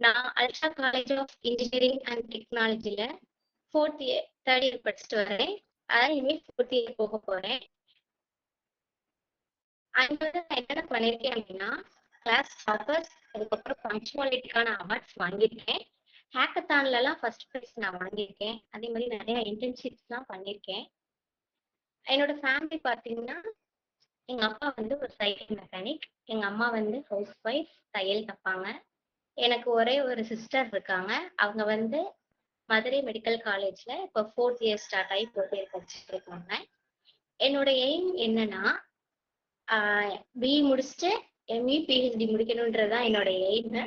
நான் Ultra college of engineering and டெக்னாலஜில 4th year 3rd year படிச்சுட்டு வரேன். அதான் இனிமேல் 4th இயர் போக போறேன். அங்க வந்து நான் என்னென்ன பண்ணிருக்கேன் அப்படின்னா, கிளாஸ் டாப்பர்ஸ், அதுக்கப்புறம் பங்க்சுவாலிட்டிக்கான அவார்ட்ஸ் வாங்கியிருக்கேன். ஹேக்கத்தான்ல எல்லாம் ஃபர்ஸ்ட் ப்ரைஸ் நான் வாங்கியிருக்கேன். அதே மாதிரி நிறைய இன்டர்ன்ஷிப்ஸ் எல்லாம் பண்ணியிருக்கேன். என்னோட ஃபேமிலி பாத்தீங்கன்னா, எங்க அப்பா வந்து ஒரு சைக்கிள் மெக்கானிக், எங்க அம்மா வந்து ஹவுஸ் ஒய்ஃப், தையல் தப்பாங்க. எனக்கு ஒரே ஒரு சிஸ்டர் இருக்காங்க. அவங்க வந்து மதுரை மெடிக்கல் காலேஜ்ல இப்போ 4th இயர் ஸ்டார்ட் ஆகி 4th இயர் படிச்சுட்டு இருக்காங்க. என்னோட எய்ம் என்னன்னா, பிஇ முடிச்சுட்டு எம்இ பிஹெச்டி முடிக்கணும்ன்றதுதான் என்னோட எய்ம்.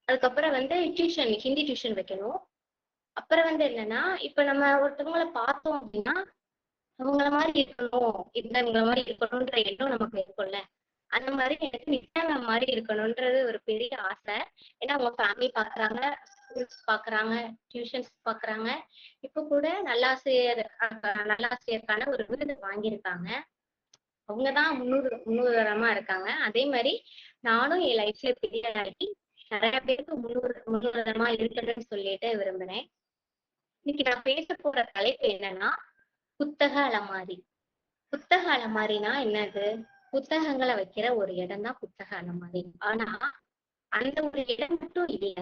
அதுக்கப்புறம் வந்து டியூஷன், ஹிந்தி டியூஷன் வைக்கணும். அப்புறம் வந்து என்னன்னா, இப்ப நம்ம ஒருத்தவங்களை பார்த்தோம் அப்படின்னா அவங்கள மாதிரி இருக்கணும், இவங்கள மாதிரி இருக்கணும்ன்ற எண்ணம் நமக்கு இருக்கும்ல. அந்த மாதிரி எனக்கு நித்யாங்க மாதிரி இருக்கணும்ன்றது ஒரு பெரிய ஆசை. ஏன்னா அவங்க ஃபேமிலி பாக்குறாங்க, ஸ்கூல்ஸ் பாக்குறாங்க, டியூஷன்ஸ் பாக்குறாங்க. இப்ப கூட நல்லாசிரியருக்கான ஒரு விருது வாங்கியிருக்காங்க. அவங்கதான் முன்னுதாரணமா இருக்காங்க. அதே மாதிரி நானும் என் லைஃப்ல பெரிய ஆகி நிறைய பேருக்கு முன்னுதாரணமா இருக்கணும்னு சொல்லிட்டு விரும்புறேன். இன்னைக்கு நான் பேச போற தலைப்பு என்னன்னா, புத்தக அலமாரி. புத்தக அலமாரினா என்னது? புத்தகங்களை வைக்கிற ஒரு இடம் தான் புத்தக அலமாரி. ஆனா அந்த ஒரு இடம் மட்டும் இல்ல,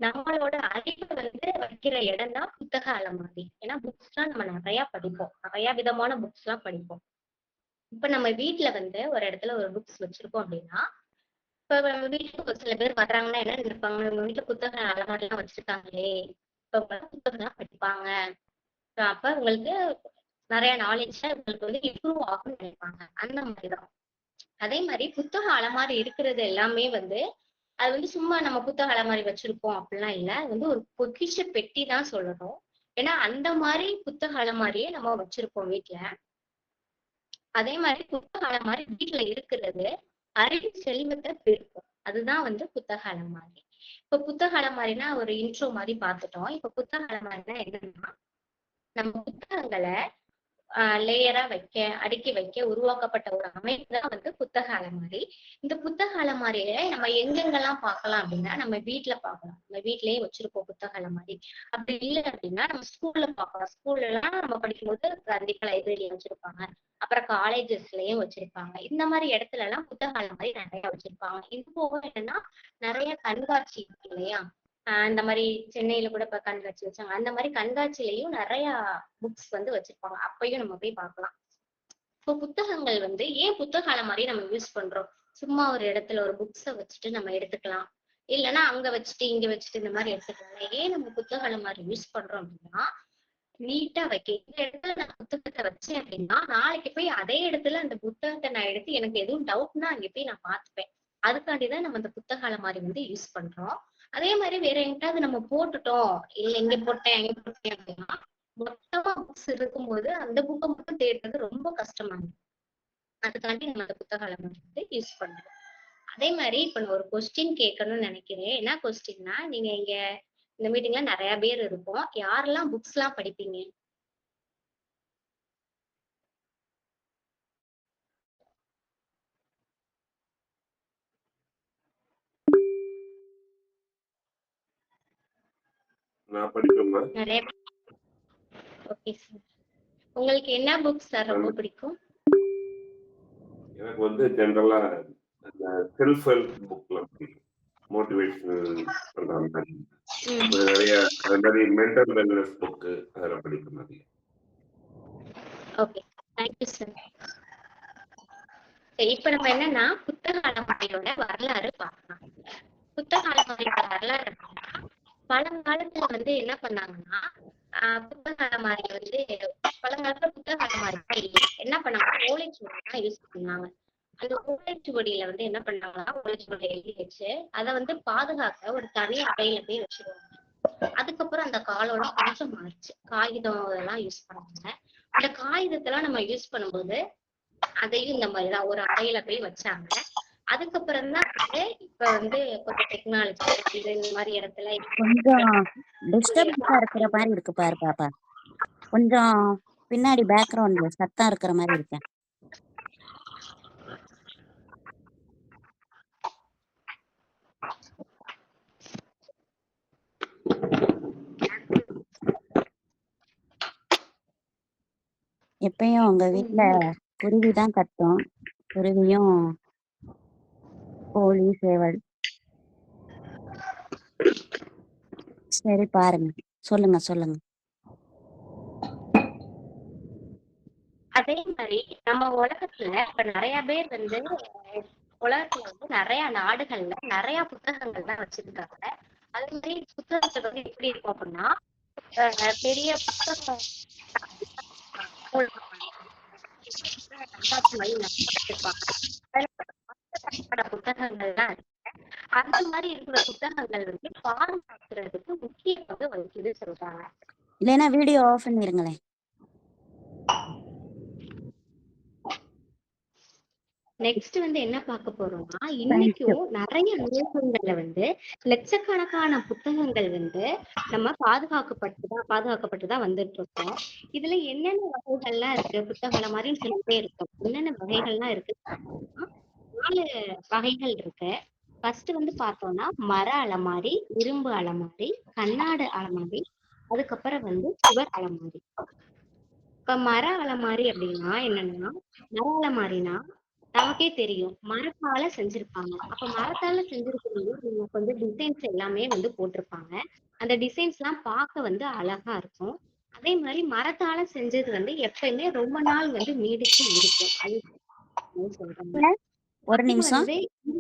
நம்மளோட அறிவை வந்து வைக்கிற இடம் தான் புத்தக அலமாரி. ஏன்னா புக்ஸ் எல்லாம் நம்ம நிறைய படிப்போம், நிறைய விதமான புக்ஸ் எல்லாம் படிப்போம். இப்ப நம்ம வீட்டுல வந்து ஒரு இடத்துல ஒரு புக்ஸ் வச்சிருக்கோம் அப்படின்னா, இப்ப நம்ம வீட்டுக்கு ஒரு சில பேர் வர்றாங்கன்னா என்ன நினைப்பாங்க, நம்ம வீட்டுல புத்தக அலமாரி எல்லாம் வச்சிருக்காங்களே, இப்ப புத்தகம் எல்லாம் படிப்பாங்க, அப்ப உங்களுக்கு நிறைய நாலேஜ் உங்களுக்கு வந்து இம்ப்ரூவ் ஆகும்னு நினைப்பாங்க. அந்த மாதிரிதான். அதே மாதிரி புத்தக அலமாரி இருக்கிறது எல்லாமே வந்து அது வந்து சும்மா நம்ம புத்தக அலமாரி வச்சிருக்கோம் அப்படிலாம் இல்ல. அது வந்து ஒரு பொக்கிஷ பெட்டி தான் சொல்லணும். ஏன்னா அந்த மாதிரி புத்தக அலமாரியே நம்ம வச்சிருப்போம் வீட்டுல. அதே மாதிரி புத்தக அலமாரி வீட்டுல இருக்கிறது அறிவு செல்வத்தை பெருக்கும். அதுதான் வந்து புத்தக அலமாரி. இப்ப புத்தக அலமாரினா ஒரு இன்ட்ரோ மாதிரி பார்த்துட்டோம். இப்ப புத்தக அலமாரினா என்னன்னா, நம்ம புத்தகங்களை லேயரா வைக்க, அடுக்கி வைக்க உருவாக்கப்பட்ட ஒரு அமைப்பு தான் வந்து புத்தக அலமாரி. இந்த புத்தக அலமாரியில நம்ம எங்கெங்கெல்லாம் பார்க்கலாம் அப்படின்னா, நம்ம வீட்டுல பார்க்கலாம், நம்ம வீட்லயே வச்சிருக்கோம் புத்தக அலமாரி. அப்படி இல்லை அப்படின்னா நம்ம ஸ்கூல்ல பார்க்கலாம். ஸ்கூல்ல எல்லாம் நம்ம படிக்கும்போது கண்டிப்பா லைப்ரரியில வச்சிருப்பாங்க. அப்புறம் காலேஜஸ்லயும் வச்சிருப்பாங்க. இந்த மாதிரி இடத்துல எல்லாம் புத்தக அலமாரி நிறைய வச்சிருப்பாங்க. இது போக என்னன்னா, நிறைய கண்காட்சி இருக்கு இல்லையா? இந்த மாதிரி சென்னையில கூட இப்ப கண்காட்சி வச்சாங்க. அந்த மாதிரி கண்காட்சியிலையும் நிறைய புக்ஸ் வந்து வச்சிருப்பாங்க. அப்பயும் நம்ம போய் பார்க்கலாம். இப்போ புத்தகங்கள் வந்து ஏன் புத்தக அலமாரி நம்ம யூஸ் பண்றோம்? சும்மா ஒரு இடத்துல ஒரு புக்ஸ வச்சுட்டு நம்ம எடுத்துக்கலாம், இல்லைன்னா அங்க வச்சுட்டு இங்க வச்சுட்டு இந்த மாதிரி எடுத்துக்கலாம். ஏன் நம்ம புத்தக அலமாரி யூஸ் பண்றோம் அப்படின்னா, நீட்டா வைக்க. இந்த இடத்துல நான் புத்தகத்தை வச்சேன் அப்படின்னா நாளைக்கு போய் அதே இடத்துல அந்த புத்தகத்தை நான் எடுத்து எனக்கு எதுவும் டவுட்னா அங்க போய் நான் பார்த்துப்பேன். அதுக்காண்டிதான் நம்ம அந்த புத்தக அலமாரி வந்து யூஸ் பண்றோம். அதே மாதிரி வேற எங்கிட்டாவது நம்ம போட்டுட்டோம், இல்ல எங்க போட்டேன் எங்க போட்டேன் அப்படின்னா மொத்தமா புக்ஸ் இருக்கும்போது அந்த புக்கை மட்டும் தேடுறது ரொம்ப கஷ்டமா இருக்கு. அதுக்காண்டி நம்ம அந்த புத்தக அலமாரி வந்து யூஸ் பண்றோம். அதே மாதிரி இப்ப நான் ஒரு கொஸ்டின் கேட்கணும்னு நினைக்கிறேன். என்ன கொஸ்டின்னா, நீங்க இங்க இந்த மீட்டிங்ல நிறைய பேர் இருப்போம், யாரெல்லாம் புக்ஸ் எல்லாம் படிப்பீங்க? நான் படிப்பேன். நிறைய. Okay sir. உங்களுக்கு என்ன புக்ஸ் சார் ரொம்ப பிடிக்கும்? எனக்கு வந்து ஜெனரலா செல்ஃப் ஹெல்ப் புக்ல பிடிக்கும். மோட்டிவேஷனல் பண்ற மாதிரி நிறைய, அது மாதிரி மென்டல் வெல்னஸ் புக்கு அதெல்லாம் படிக்கும் நிறைய. Okay, thank you sir. இப்ப நம்ம என்னன்னா புத்தக அலமாரியோட வரலாறு பார்க்கலாம். புத்தக அலமாரியோட வரலாறு பழங்காலத்துல வந்து என்ன பண்ணாங்கன்னா, புத்தக அலமாரி வந்து பழங்காலத்துல புத்தக அலமாரி என்ன பண்ணாங்க, ஓலைச்சுவடி தான் யூஸ் பண்ணாங்க. அந்த ஓலைச்சுவடியில வந்து என்ன பண்ணாங்கன்னா, ஓலைச்சுவடி எழுதி வச்சு அதை வந்து பாதுகாக்க ஒரு தனி அறையில போய் வச்சிருவாங்க. அதுக்கப்புறம் அந்த காலோட கொஞ்சம் மாறிச்சு, காகிதம் அதெல்லாம் யூஸ் பண்ணாங்க. அந்த காகிதத்தெல்லாம் நம்ம யூஸ் பண்ணும்போது அதையும் இந்த மாதிரிதான் ஒரு அறையில போய் வச்சாங்க. அதுக்கப்புறம் தான் வந்து இப்ப வந்து கொஞ்சம் டெக்னாலஜி இந்த மாதிரி இடத்துல கொஞ்சம் டிஸ்டர்பன்ஸா இருக்கிற மாதிரி இருக்கு பாரு பாப்பா. கொஞ்சம் பின்னாடி பேக்ரவுண்ட்ல சத்தம் இருக்கிற மாதிரி இருக்கு. எப்பயும் உங்க வீட்ல குருவி தான் கத்தும். குருவியும் கோழி சேவல். சரி பாருங்க. சொல்லுங்க சொல்லுங்க. அதே மாதிரி நம்ம உலகத்துல இப்ப நிறைய பேர் வந்து உலகத்துல வந்து நிறைய நாடுகள்ல நிறைய புத்தகங்கள் தான் வச்சிருக்காங்க. அதே மாதிரி புத்தகத்துல வந்து எப்படி இருக்கும் அப்படின்னா பெரிய புத்தகம் புத்தகங்கள்லாம் இருக்கு. அந்த மாதிரி இருக்கிற புத்தகங்கள் வந்து பாதுகாக்கிறதுக்கு முக்கிய பங்கு வகிக்குது சொல்றாங்க. இல்லைன்னா வீடியோ ஆஃப் பண்ணிருங்களேன். நெக்ஸ்ட் வந்து என்ன பார்க்க போறோம்னா, இன்னைக்கும் நிறைய நூலகங்கள்ல வந்து லட்சக்கணக்கான புத்தகங்கள் வந்து நம்ம பாதுகாக்கப்பட்டுதான் வந்துட்டு இருக்கோம். இதுல என்னென்ன வகைகள்லாம் இருக்கு, புத்தக அலமாரின்னு சொல்லிட்டே இருக்கோம். என்னென்ன வகைகள்லாம் இருக்கு, 4 வகைகள் இருக்கு. ஃபர்ஸ்ட் வந்து பார்த்தோம்னா மர அலமாரி, இரும்பு அலமாரி, கண்ணாடி அலமாரி, அதுக்கப்புறம் வந்து சுவர் அலமாரி. இப்ப மர அலமாரி அப்படின்னா என்னன்னா, மர அலமாரினா நமக்கே தெரியும் மரத்தால செஞ்சிருப்பாங்க. அப்ப மரத்தால செஞ்சிருக்கும்போது நமக்கு வந்து டிசைன்ஸ் எல்லாமே வந்து போட்டிருப்பாங்க. அந்த டிசைன்ஸ் எல்லாம் பார்க்க வந்து அழகா இருக்கும். அதே மாதிரி மரத்தால செஞ்சது வந்து எப்பயுமே ரொம்ப நாள் வந்து நீடிச்சு இருக்கும். அது சொல்றாங்க. ஒரு அடுத்து நிமிஷம் வந்து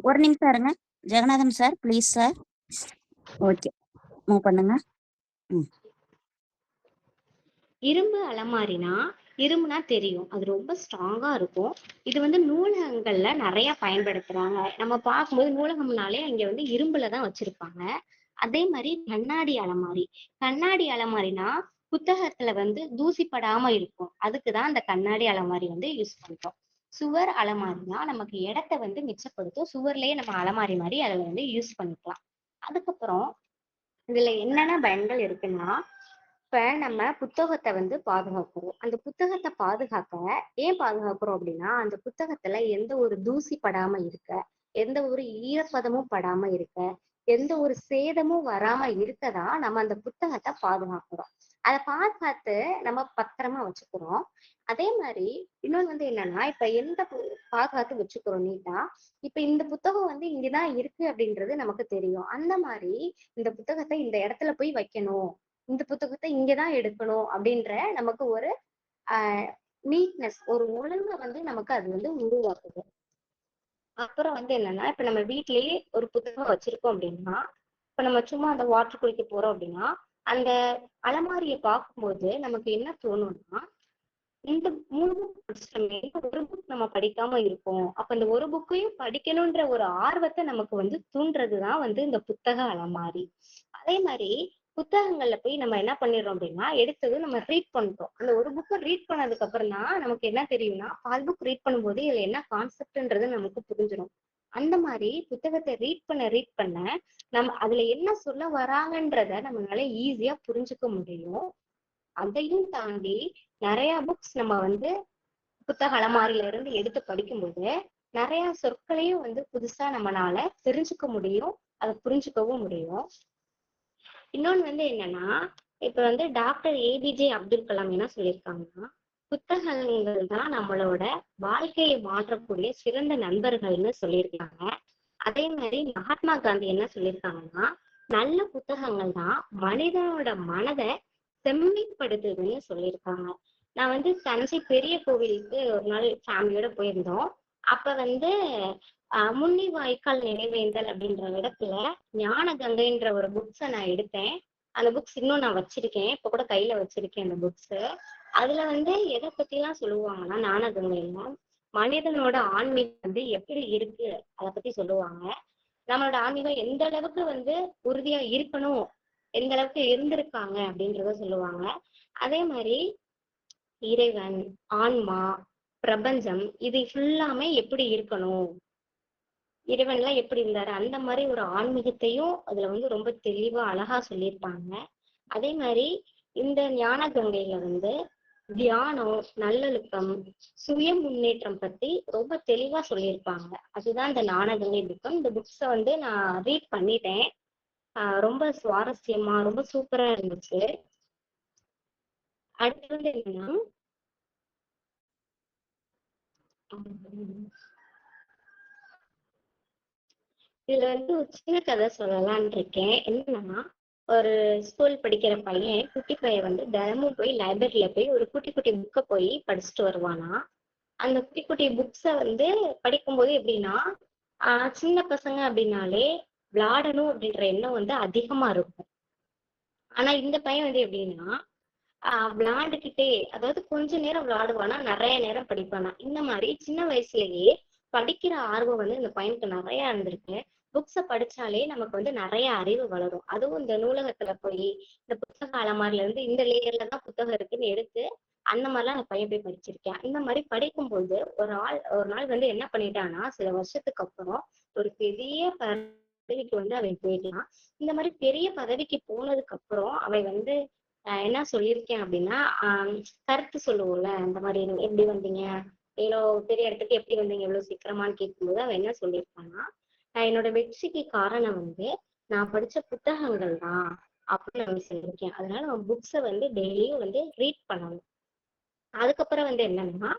ஒரு நிமிஷம் இருங்க. Jagannathan sir please sir. Okay move பண்ணுங்க. இரும்பு அலமாரினா இரும்புனா தெரியும், அது ரொம்ப ஸ்ட்ராங்கா இருக்கும். இது வந்து நூலகங்கள்ல நிறைய பயன்படுத்துறாங்க. நம்ம பார்க்கும்போது நூலகம்னாலே அங்க வந்து இரும்புலதான் வச்சிருப்பாங்க. அதே மாதிரி கண்ணாடி அலமாரினா புத்தகத்துல வந்து தூசிப்படாம இருக்கும். அதுக்குதான் அந்த கண்ணாடி அலமாரி வந்து யூஸ் பண்றோம். சுவர் அலமாரினா நமக்கு இடத்த வந்து மிச்சப்படுத்தும். சுவர்லயே நம்ம அலமாரி மாதிரி அதை வந்து யூஸ் பண்ணிக்கலாம். அதுக்கப்புறம் இதுல என்னென்ன பயன்கள் இருக்குன்னா, இப்ப நம்ம புத்தகத்தை வந்து பாதுகாக்கிறோம். அந்த புத்தகத்தை ஏன் பாதுகாக்கிறோம் அப்படின்னா, அந்த புத்தகத்துல எந்த ஒரு தூசி படாம இருக்க, எந்த ஒரு ஈரப்பதமும் படாம இருக்க, எந்த ஒரு சேதமும் வராம இருக்கதான் நம்ம அந்த புத்தகத்தை பாதுகாக்கிறோம். அதை பாதுகாத்து நம்ம பத்திரமா வச்சுக்கிறோம். அதே மாதிரி இன்னொன்று வந்து என்னன்னா, இப்ப பாதுகாத்து வச்சுக்கிறோம் நீட்டா. இப்ப இந்த புத்தகம் வந்து இங்கதான் இருக்கு அப்படின்றது நமக்கு தெரியும். அந்த மாதிரி இந்த புத்தகத்தை இந்த இடத்துல போய் வைக்கணும், இந்த புத்தகத்தை இங்கதான் எடுக்கணும் அப்படின்ற நமக்கு ஒரு நீட்னஸ், ஒரு ஒழுங்கு வந்து நமக்கு அது வந்து உருவாக்குது. அப்புறம் வந்து என்னன்னா, இப்ப நம்ம வீட்லயே ஒரு புத்தகம் வச்சிருக்கோம் அப்படின்னா, இப்ப நம்ம சும்மா அந்த வாட்டர் குடிக்க போறோம் அப்படின்னா, அந்த அலமாரியை பார்க்கும்போது நமக்கு என்ன தோணும்னா, இந்த 3 புக் படிச்சிட்டோமே, ஒரு புக் நம்ம படிக்காம இருக்கோம். அப்ப இந்த ஒரு புக்கையும் படிக்கணும்ன்ற ஒரு ஆர்வத்தை நமக்கு வந்து தூண்டுறதுதான் வந்து இந்த புத்தக அலமாரி. அதே மாதிரி புத்தகங்கள்ல போய் நம்ம என்ன பண்ணிடுறோம் அப்படின்னா, எடுத்தது நம்ம ரீட் பண்றோம். அந்த ஒரு புக்கை ரீட் பண்ணதுக்கு அப்புறம் தான் நமக்கு என்ன தெரியும்னா, பால் புக் ரீட் பண்ணும்போது இதுல என்ன கான்செப்ட்ன்றது நமக்கு புரிஞ்சிடும். அந்த மாதிரி புத்தகத்தை ரீட் பண்ண நம்ம அதுல என்ன சொல்ல வராங்கன்றத நம்மளால ஈஸியா புரிஞ்சுக்க முடியும். அதையும் தாண்டி நிறைய புக்ஸ் நம்ம வந்து புத்தக அலமாரியில இருந்து எடுத்து படிக்கும்போது நிறைய சொற்களையும் வந்து புதுசா நம்மளால தெரிஞ்சுக்க முடியும், அதை புரிஞ்சுக்கவும் முடியும். இன்னொன்னு வந்து என்னன்னா, இப்ப வந்து டாக்டர் ஏபிஜே அப்துல் கலாம் என்ன சொல்லியிருக்காங்கன்னா, புத்தகங்கள் தான் நம்மளோட வாழ்க்கையை மாற்றக்கூடிய சிறந்த நண்பர்கள்னு சொல்லியிருக்காங்க. அதே மாதிரி மகாத்மா காந்தி என்ன சொல்லியிருக்காங்கன்னா, நல்ல புத்தகங்கள் தான் மனிதனோட மனதை செம்மைப்படுத்துதுன்னு சொல்லியிருக்காங்க. நான் வந்து தஞ்சை பெரிய கோவிலுக்கு ஒரு நாள் ஃபேமிலியோட போயிருந்தோம். அப்ப வந்து முன்னி வாய்க்கால் நினைவேந்தல் அப்படின்ற இடத்துல ஞான கங்கைன்ற ஒரு புக்ஸை நான் எடுத்தேன். அந்த புக்ஸ் இன்னும் நான் வச்சிருக்கேன், இப்ப கூட கையில வச்சிருக்கேன் அந்த புக்ஸ். அதுல வந்து எதை பத்தி எல்லாம் சொல்லுவாங்கன்னா, ஞான கங்கையில மனிதனோட ஆன்மீகம் வந்து எப்படி இருக்கு அதை பத்தி சொல்லுவாங்க. நம்மளோட ஆன்மீகம் எந்த அளவுக்கு வந்து உறுதியா இருக்கணும், எந்த அளவுக்கு இருந்திருக்காங்க அப்படின்றத சொல்லுவாங்க. அதே மாதிரி இறைவன், ஆன்மா, பிரபஞ்சம் இது ஃபுல்லாமே எப்படி இருக்கணும், இறைவன் எல்லாம் எப்படி இருந்தாரு, அந்த மாதிரி ஒரு ஆன்மீகத்தையும் அதுல வந்து ரொம்ப தெளிவா அழகா சொல்லியிருப்பாங்க. அதே மாதிரி இந்த ஞான கங்கையில வந்து தியானம், நல்லொழுக்கம், சுய முன்னேற்றம் பத்தி ரொம்ப தெளிவா சொல்லியிருப்பாங்க. அதுதான் இந்த ஞானகங்கை புக்கம். இந்த புக்ஸை வந்து நான் ரீட் பண்ணிட்டேன். ரொம்ப சுவாரஸ்யமா ரொம்ப சூப்பரா இருந்துச்சு. அடுத்து வந்து என்னன்னா, இதுல வந்து ஒரு சின்ன கதை சொல்லலாம்னு இருக்கேன். என்னன்னா, ஒரு ஸ்கூல் படிக்கிற பையன், குட்டி பையன் வந்து தினமும் போய் லைப்ரரியில போய் ஒரு குட்டி குட்டி புக்கை போய் படிச்சுட்டு வருவானா. அந்த குட்டி குட்டி புக்ஸை வந்து படிக்கும்போது எப்படின்னா, சின்ன பசங்க அப்படின்னாலே விளையாடணும் அப்படின்ற எண்ணம் வந்து அதிகமா இருக்கும். ஆனா இந்த பையன் வந்து எப்படின்னா, விளையாண்டுக்கிட்டே, அதாவது கொஞ்ச நேரம் விளையாடுவானா, நிறைய நேரம் படிப்பானா. இந்த மாதிரி சின்ன வயசுலயே படிக்கிற ஆர்வம் வந்து இந்த பையனுக்கு நிறைய இருந்திருக்கு. புக்ஸ படிச்சாலே நமக்கு வந்து நிறைய அறிவு வளரும். அதுவும் இந்த நூலகத்துல போய் இந்த புத்தக அலமாரில இருந்து இந்த லேயர்ல தான் புத்தகம் இருக்குன்னு எடுத்து அந்த மாதிரிலாம் அந்த பையன் போய் படிச்சிருக்கேன். இந்த மாதிரி படிக்கும்போது ஒரு நாள் வந்து என்ன பண்ணிட்டான்னா, சில வருஷத்துக்கு அப்புறம் ஒரு பெரிய பதவிக்கு வந்து அவன் போயிட்டான். இந்த மாதிரி பெரிய பதவிக்கு போனதுக்கு அப்புறம் அவன் வந்து என்ன சொல்லியிருக்கேன் அப்படின்னா, கருத்து சொல்லுவோம்ல, அந்த மாதிரி எப்படி வந்தீங்க, இவ்வளவு பெரிய இடத்துக்கு எப்படி வந்தீங்க இவ்வளவு சீக்கிரமான்னு கேட்கும்போது அவன் என்ன சொல்லியிருக்கான்னா, என்னோட வெற்றிக்கு காரணம் வந்து நான் படிச்ச புத்தகங்கள் தான் அப்படின்னு நான் சொல்லியிருக்கேன். அதனால நான் புக்ஸை வந்து டெய்லியும் வந்து ரீட் பண்ணணும். அதுக்கப்புறம் வந்து என்னன்னா,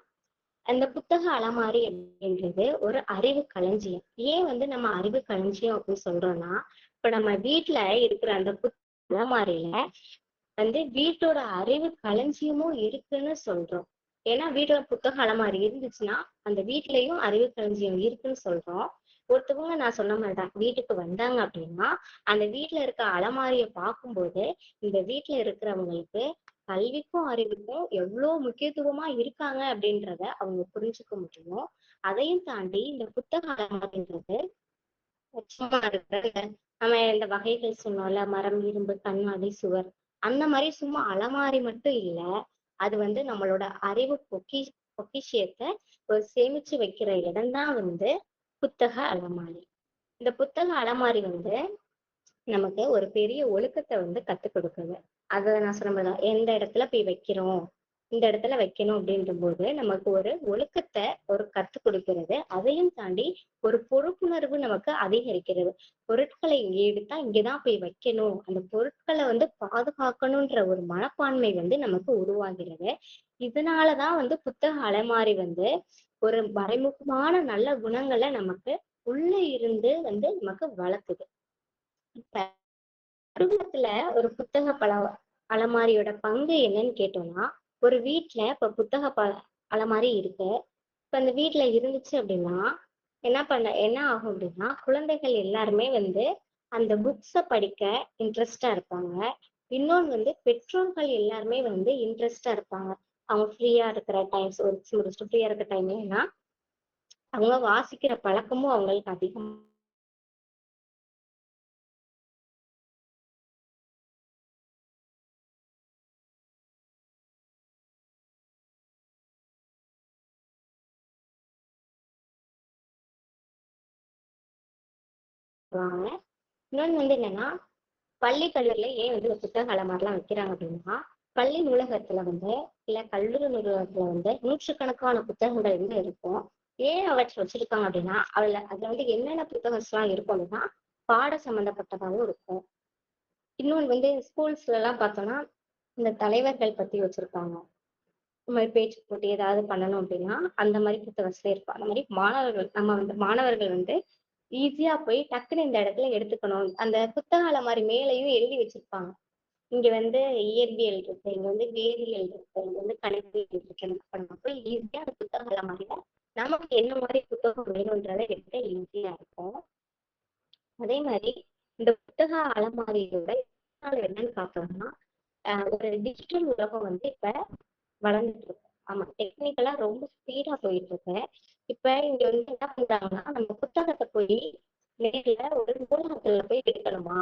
அந்த புத்தக அலமாரி அப்படின்றது ஒரு அறிவு களஞ்சியம். ஏன் வந்து நம்ம அறிவு களஞ்சியம் அப்படின்னு சொல்றோம்னா, இப்ப நம்ம வீட்டுல இருக்கிற அந்த அலமாரியில வந்து வீட்டோட அறிவு களஞ்சியமும் இருக்குன்னு சொல்றோம். ஏன்னா வீட்டோட புத்தக அலமாரி இருந்துச்சுன்னா அந்த வீட்லயும் அறிவு களஞ்சியம் இருக்குன்னு சொல்றோம். ஒருத்தவங்க நான் சொன்ன மாதிரிதான் வீட்டுக்கு வந்தாங்க அப்படின்னா அந்த வீட்டுல இருக்க அலமாரிய பார்க்கும்போது இந்த வீட்டுல இருக்கிறவங்களுக்கு கல்விக்கும் அறிவுக்கும் எவ்வளவு முக்கியத்துவமா இருக்காங்க அப்படின்றத அவங்க புரிஞ்சுக்க முடியும். அதையும் தாண்டி இந்த புத்தக அலமாரின்றது சும்மா இருக்கிற நம்ம இந்த வகைகள் சொன்னோம்ல, மரம், இரும்பு, கண்ணாடி, சுவர், அந்த மாதிரி சும்மா அலமாரி மட்டும் இல்ல. அது வந்து நம்மளோட அறிவு பொக்கிஷியத்தை ஒரு சேமிச்சு வைக்கிற இடம்தான் வந்து புத்தக அலமாரி. இந்த புத்தக அலமாரி வந்து நமக்கு ஒரு பெரிய ஒழுக்கத்தை வந்து கத்துக் கொடுக்குது. அதை நான் சொன்னதான் எந்த இடத்துல போய் வைக்கிறோம், இந்த இடத்துல வைக்கணும் அப்படின்ற போது நமக்கு ஒரு ஒழுக்கத்தை ஒரு கத்துக் கொடுக்கிறது. அதையும் தாண்டி ஒரு பொறுப்புணர்வு நமக்கு அதிகரிக்கிறது. பொருட்களை இங்கே எடுத்தா இங்கேதான் போய் வைக்கணும், அந்த பொருட்களை வந்து பாதுகாக்கணும்ன்ற ஒரு மனப்பான்மை வந்து நமக்கு உருவாகிறது. இதனாலதான் வந்து புத்தக அலமாரி வந்து ஒரு மறைமுகமான நல்ல குணங்களை நமக்கு உள்ள இருந்து வந்து நமக்கு வளர்க்குது. இப்ப குடும்பத்துல ஒரு அலமாரியோட பங்கு என்னன்னு கேட்டோம்னா, ஒரு வீட்டுல இப்ப அலமாரி இருக்கு. இப்ப அந்த வீட்டுல இருந்துச்சு அப்படின்னா என்ன ஆகும் அப்படின்னா, குழந்தைகள் எல்லாருமே வந்து அந்த புக்ஸ படிக்க இன்ட்ரெஸ்டா இருப்பாங்க. இன்னொன்னு வந்து பெற்றோர்கள் எல்லாருமே வந்து இன்ட்ரெஸ்டா இருப்பாங்க. அவங்க ஃப்ரீயா இருக்கிற டைம்ஸ் முடிச்சுட்டு ஃப்ரீயா இருக்கிற டைம்லன்னா அவங்க வாசிக்கிற பழக்கமும் அவங்களுக்கு அதிகம். இன்னொன்னு வந்து என்னன்னா, பள்ளி கல்லூரில ஏன் வந்து ஒரு புத்தக அலமாரிலாம் வைக்கிறாங்க அப்படின்னா, பள்ளி நூலகத்துல வந்து இல்ல கல்லூரி நூலகத்துல வந்து நூற்றுக்கணக்கான புத்தகங்கள் வந்து இருக்கும். ஏன் அவற்றை வச்சிருக்காங்க அப்படின்னா, அதுல வந்து என்னென்ன புத்தகம்லாம் இருக்கும் அப்படின்னா பாட சம்பந்தப்பட்டதாகவும் இருக்கும். இன்னொன்று வந்து ஸ்கூல்ஸ்ல எல்லாம் பார்த்தோம்னா இந்த தலைவர்கள் பத்தி வச்சிருப்பாங்க. இந்த மாதிரி பேச்சு போட்டி ஏதாவது பண்ணணும் அப்படின்னா அந்த மாதிரி புத்தகத்திலே இருக்கும். அந்த மாதிரி மாணவர்கள் வந்து ஈஸியா போய் டக்குன்னு இந்த இடத்துல எடுத்துக்கணும். அந்த புத்தக அலமாரி மேலையும் எழுதி வச்சிருப்பாங்க. இங்க வந்து இயற்பியல் இருக்கு, இங்க வந்து வேதியியல் இருக்கு, இங்க வந்து கணிதவியல் இருக்கு. நம்ம போய் ஈஸியா அந்த புத்தக அலமாரியில நமக்கு என்ன மாதிரி புத்தகம் வேணும்ன்றதை எடுக்க ஈஸியா இருக்கும். அதே மாதிரி இந்த புத்தக அலமாரியோட என்னன்னு பார்த்தோம்னா, ஒரு டிஜிட்டல் உலகம் வந்து இப்ப வளர்ந்துட்டு இருக்கு. ஆமா, டெக்னிக்கலா ரொம்ப ஸ்பீடா போயிட்டு இருக்கு. இப்ப இங்க வந்து என்ன பண்றாங்கன்னா, நம்ம புத்தகத்தை போய் நேர்ல ஒரு நூலகத்துல போய் எடுக்கணுமா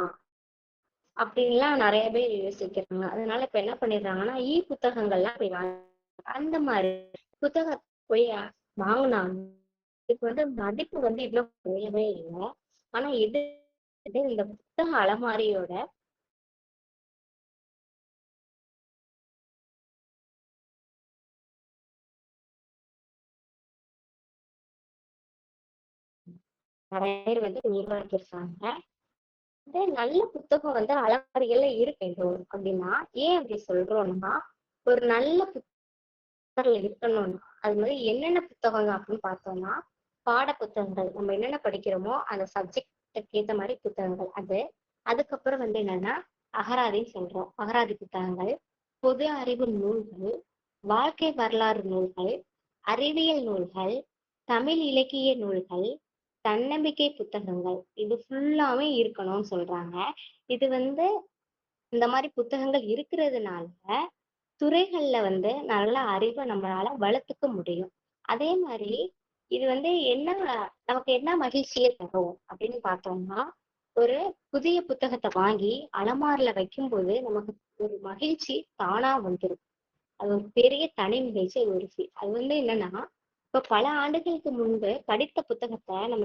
அப்படின்லாம் நிறைய பேர் யோசிக்கிறாங்க. அதனால இப்ப என்ன பண்ணிடுறாங்கன்னா, புத்தகங்கள்லாம் போய் அந்த மாதிரி புத்தகம் போய் வாங்கினாங்க. இதுக்கு வந்து மதிப்பு வந்து இவ்வளவு குறையவே இல்லை. ஆனா இது இந்த புத்தக அலமாரியோட நிறைய பேர் வந்து நிர்வகிச்சிருக்காங்க. நல்ல புத்தகம் வந்து அலமாரிகள்ல இருக்கு அப்படின்னா ஏன் அப்படி சொல்றோம்னா, ஒரு நல்ல இருக்கணும்னு. அது மாதிரி என்னென்ன புத்தகங்க அப்படின்னு பார்த்தோம்னா, பாட புத்தகங்கள் நம்ம என்னென்ன படிக்கிறோமோ அந்த சப்ஜெக்டுக்கு ஏற்ற மாதிரி புத்தகங்கள் அது. அதுக்கப்புறம் என்னன்னா அகராதின்னு சொல்றோம். அகராதி புத்தகங்கள், பொது அறிவு நூல்கள், வாழ்க்கை வரலாறு நூல்கள், அறிவியல் நூல்கள், தமிழ் இலக்கிய நூல்கள், தன்னம்பிக்கை புத்தகங்கள், இது ஃபுல்லாவே இருக்கணும்னு சொல்றாங்க. இது இந்த மாதிரி புத்தகங்கள் இருக்கிறதுனால துறைகள்ல நல்ல அறிவை நம்மளால வளர்த்துக்க முடியும். அதே மாதிரி இது என்ன நமக்கு என்ன மகிழ்ச்சியை தரும் அப்படின்னு பார்த்தோம்னா, ஒரு புதிய புத்தகத்தை வாங்கி அலமாரில வைக்கும்போது நமக்கு ஒரு மகிழ்ச்சி தானா வந்துடும். அது ஒரு பெரிய தனி நிகழ்ச்சி. அது ஒரு அது என்னன்னா, இப்ப பல ஆண்டுகளுக்கு முன்பு படித்த புத்தகத்தை நம்ம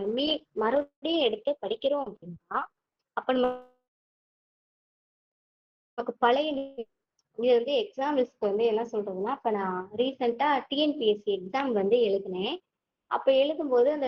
மறுபடியும் எடுத்து படிக்கிறோம் அப்படின்னா, அப்ப நமக்கு பழைய இது எக்ஸாம்பிள்ஸ்க்கு என்ன சொல்றதுன்னா, இப்ப நான் ரீசெண்டா டிஎன்பிஎஸ்சி எக்ஸாம் எழுதினேன். அப்ப எழுதும்போது அந்த